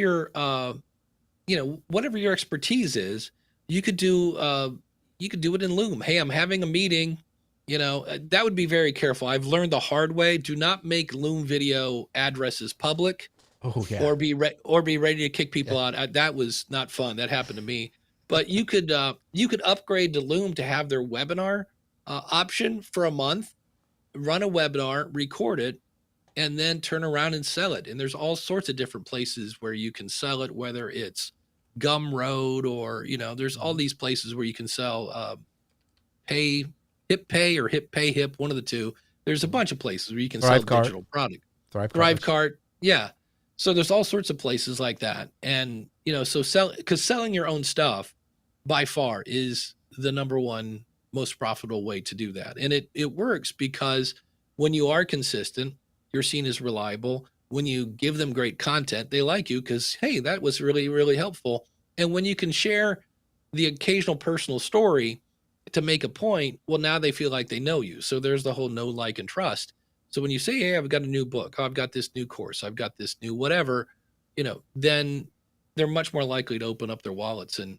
whatever your expertise is. You could do it in Loom. Hey, I'm having a meeting. That would be very careful. I've learned the hard way. Do not make Loom video addresses public, Oh, yeah. or be ready to kick people out. That was not fun. That happened to me. But you could upgrade to Loom to have their webinar option for a month, run a webinar, record it, and then turn around and sell it. And there's all sorts of different places where you can sell it, whether it's Gumroad or, there's all these places where you can sell Hip Pay or Hip Pay Hip, one of the two. There's a bunch of places where you can sell Thrivecart. digital product. Thrivecart. Thrivecart. Yeah. So there's all sorts of places like that. And, so selling your own stuff by far is the number one most profitable way to do that. And it works because when you are consistent, you're seen as reliable. When you give them great content, they like you because, hey, that was really, really helpful. And when you can share the occasional personal story to make a point, well, now they feel like they know you. So there's the whole know, like, and trust. So when you say, hey, I've got a new book, I've got this new course, I've got this new whatever, then they're much more likely to open up their wallets and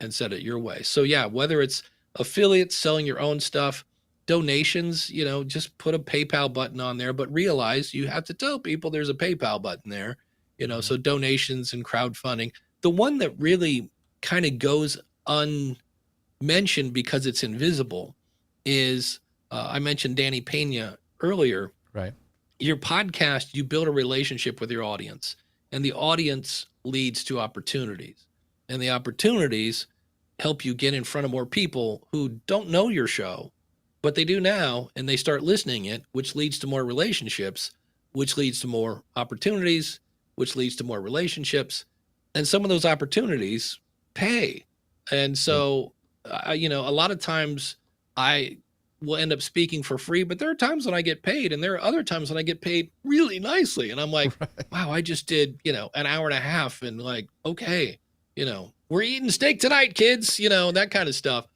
set it your way. So yeah, whether it's affiliates, selling your own stuff, donations, just put a PayPal button on there, but realize you have to tell people there's a PayPal button there, so donations and crowdfunding. The one that really kind of goes unmentioned because it's invisible is, I mentioned Danny Pena earlier. Right. Your podcast, you build a relationship with your audience, and the audience leads to opportunities, and the opportunities help you get in front of more people who don't know your show, but they do now, and they start listening it, which leads to more relationships, which leads to more opportunities, which leads to more relationships. And some of those opportunities pay. And so, a lot of times I will end up speaking for free, but there are times when I get paid, and there are other times when I get paid really nicely. And I'm like, wow, I just did, an hour and a half, and like, okay, we're eating steak tonight, kids, that kind of stuff.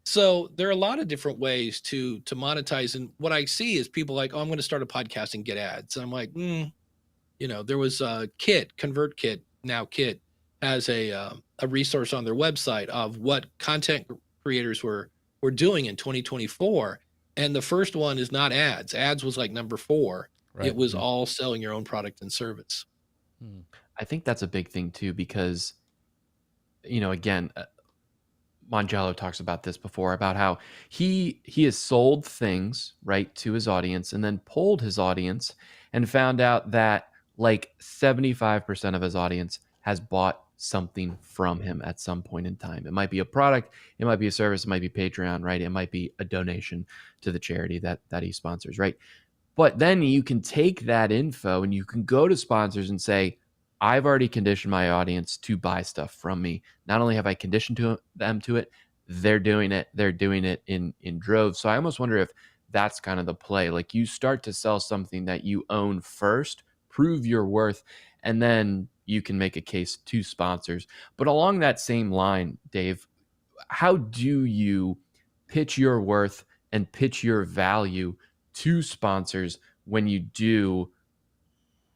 So there are a lot of different ways to monetize. And what I see is people like, oh, I'm going to start a podcast and get ads. And I'm like, there was a ConvertKit, now Kit, has a resource on their website of what content creators were doing in 2024. And the first one is not ads. Ads was like number 4. Right. It was all selling your own product and service. I think that's a big thing too, because, again, Mangiello talks about this before, about how he has sold things right to his audience and then polled his audience and found out that like 75% of his audience has bought something from him at some point in time. It might be a product, it might be a service, it might be Patreon, right? It might be a donation to the charity that he sponsors, right? But then you can take that info and you can go to sponsors and say, I've already conditioned my audience to buy stuff from me. Not only have I conditioned them to it, they're doing it. They're doing it in droves. So I almost wonder if that's kind of the play. Like, you start to sell something that you own first, prove your worth, and then you can make a case to sponsors. But along that same line, Dave, how do you pitch your worth and pitch your value to sponsors when you do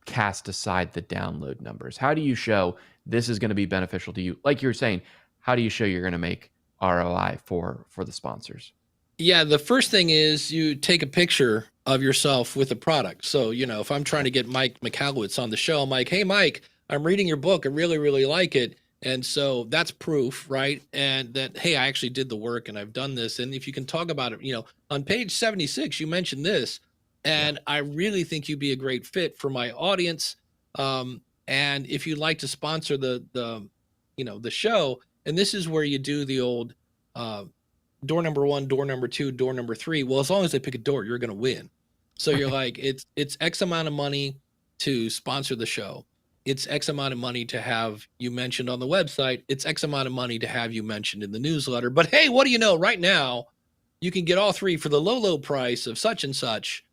cast aside the download numbers? How do you show this is going to be beneficial to you? Like you were saying, how do you show you're going to make ROI for the sponsors? Yeah, the first thing is you take a picture of yourself with a product. So, if I'm trying to get Mike Michalowicz on the show, I'm like, hey, Mike, I'm reading your book. I really, really like it. And so that's proof, right? And that, hey, I actually did the work and I've done this. And if you can talk about it, on page 76, you mentioned this, and I really think you'd be a great fit for my audience. And if you'd like to sponsor the show, and this is where you do the old door number 1, door number 2, door number 3. Well, as long as they pick a door, you're going to win. So you're like, it's X amount of money to sponsor the show. It's X amount of money to have you mentioned on the website. It's X amount of money to have you mentioned in the newsletter. But hey, what do you know? Right now, you can get all 3 for the low price of such and such.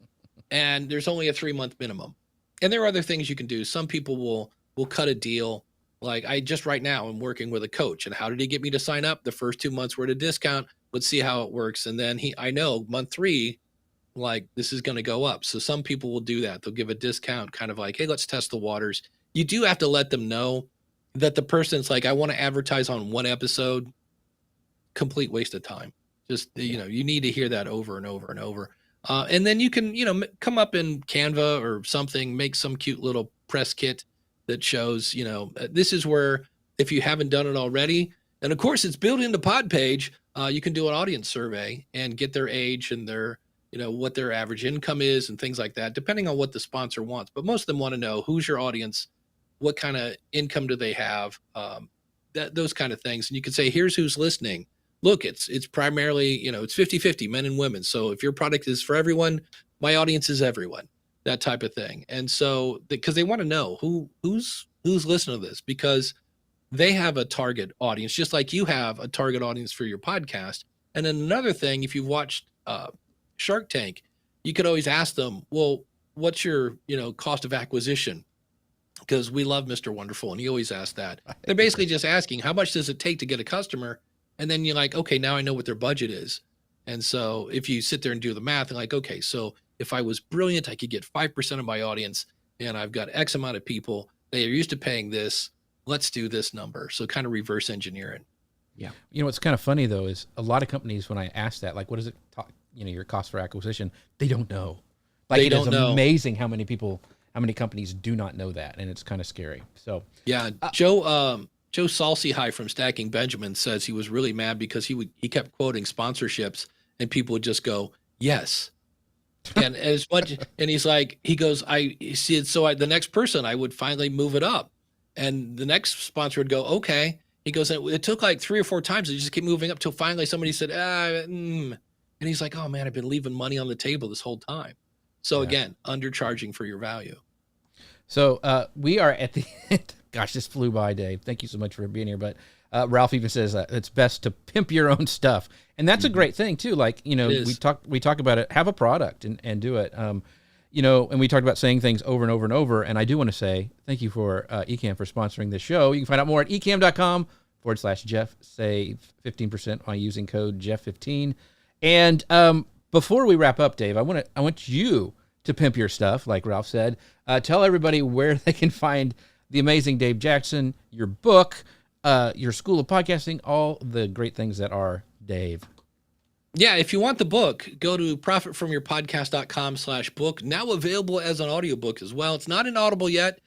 And there's only a 3-month minimum. And there are other things you can do. Some people will cut a deal. Like I just right now I'm working with a coach. And how did he get me to sign up? The first 2 months were at a discount. Let's see how it works. And then I know month 3, like this is going to go up. So some people will do that. They'll give a discount, kind of like, hey, let's test the waters. You do have to let them know that the person's like, I want to advertise on 1 episode. Complete waste of time. Just, you need to hear that over and over and over. And then you can, come up in Canva or something, make some cute little press kit that shows, this is where, if you haven't done it already, and of course it's built into Podpage, you can do an audience survey and get their age and their, what their average income is and things like that, depending on what the sponsor wants. But most of them want to know who's your audience, what kind of income do they have, those kind of things. And you can say, here's who's listening. Look, it's primarily, it's 50-50 men and women. So if your product is for everyone, my audience is everyone, that type of thing. And so because they want to know who's listening to this, because they have a target audience, just like you have a target audience for your podcast. And then another thing, if you've watched Shark Tank, you could always ask them, well, what's your, cost of acquisition? Because we love Mr. Wonderful. And he always asks that. They're basically just asking, how much does it take to get a customer? And then you're like, okay, now I know what their budget is. And so if you sit there and do the math, and like, okay, so if I was brilliant, I could get 5% of my audience, and I've got X amount of people. They are used to paying this. Let's do this number. So kind of reverse engineer it. Yeah. What's kind of funny though, is a lot of companies, when I ask that, like, what is it, your cost for acquisition? They don't know. Like, it is amazing how many companies do not know that. And it's kind of scary. So yeah, Joe Salsihai from Stacking Benjamin says he was really mad because he kept quoting sponsorships and people would just go, yes. And as much, and he goes, I see it. So the next person, I would finally move it up. And the next sponsor would go, okay. He goes, it took like 3 or 4 times. It just kept moving up till finally somebody said, And he's like, oh man, I've been leaving money on the table this whole time. So again, undercharging for your value. So we are at the end. Gosh, this flew by, Dave. Thank you so much for being here. But Ralph even says it's best to pimp your own stuff. And that's a great thing too. Like, we talk about it, have a product and do it. And we talked about saying things over and over and over. And I do want to say thank you for Ecamm for sponsoring this show. You can find out more at ecamm.com/Jeff. Save 15% by using code Jeff15. And before we wrap up, Dave, I want you to pimp your stuff, like Ralph said. Tell everybody where they can find the amazing Dave Jackson, your book, your School of Podcasting, all the great things that are Dave. Yeah, if you want the book, go to profitfromyourpodcast.com/book. Now available as an audiobook as well. It's not in Audible yet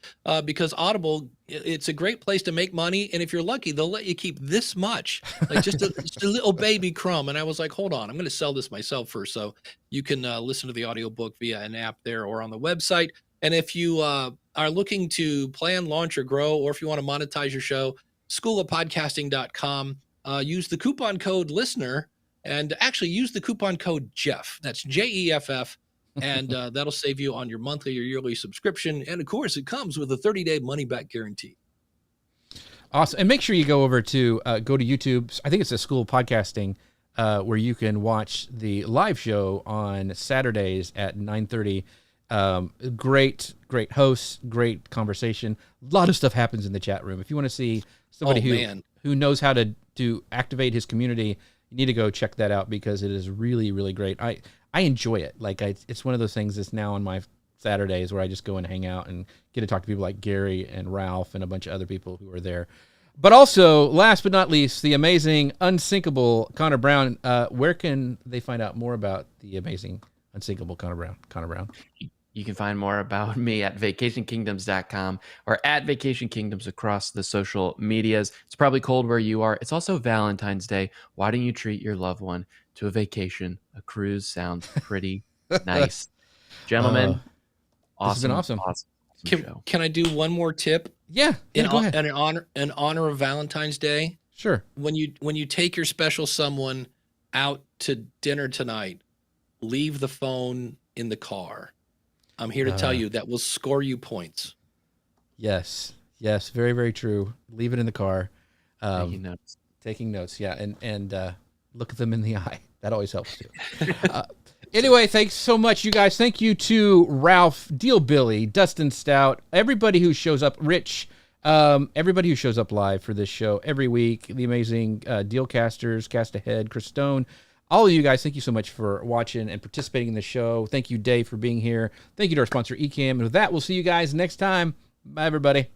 because Audible, it's a great place to make money. And if you're lucky, they'll let you keep this much, like just a little baby crumb. And I was like, hold on, I'm going to sell this myself first. So you can listen to the audiobook via an app there or on the website. And if you are looking to plan, launch, or grow, or if you want to monetize your show, schoolofpodcasting.com. Use the coupon code LISTENER. And actually use the coupon code Jeff. That's JEFF. And that'll save you on your monthly or yearly subscription. And of course, it comes with a 30-day money-back guarantee. Awesome. And make sure you go over to go to YouTube. I think it's the School of Podcasting, where you can watch the live show on Saturdays at 9:30. Great hosts, great conversation. A lot of stuff happens in the chat room. If you want to see somebody who knows how to activate his community, you need to go check that out because it is really, really great. I enjoy it. Like it's one of those things that's now on my Saturdays where I just go and hang out and get to talk to people like Gary and Ralph and a bunch of other people who are there. But also, last but not least, the amazing, unsinkable Connor Brown. Where can they find out more about the amazing, unsinkable Connor Brown? You You can find more about me at vacationkingdoms.com or at Vacation Kingdoms across the social medias. It's probably cold where you are. It's also Valentine's Day. Why don't you treat your loved one to a vacation? A cruise sounds pretty nice. Gentlemen, This has been awesome. show. Can I do one more tip? Yeah, go ahead. In honor of Valentine's Day, Sure. when you take your special someone out to dinner tonight, leave the phone in the car. I'm here to tell you that will score you points. Yes, very, very true. Leave it in the car. Taking notes. Yeah, and look at them in the eye. That always helps too. Anyway, thanks so much, you guys. Thank you to Ralph, Deal Billy, Dustin Stout, everybody who shows up, Rich, everybody who shows up live for this show every week, the amazing Dealcasters, Cast Ahead, Chris Stone, all of you guys, thank you so much for watching and participating in the show. Thank you, Dave, for being here. Thank you to our sponsor, Ecamm. And with that, we'll see you guys next time. Bye, everybody.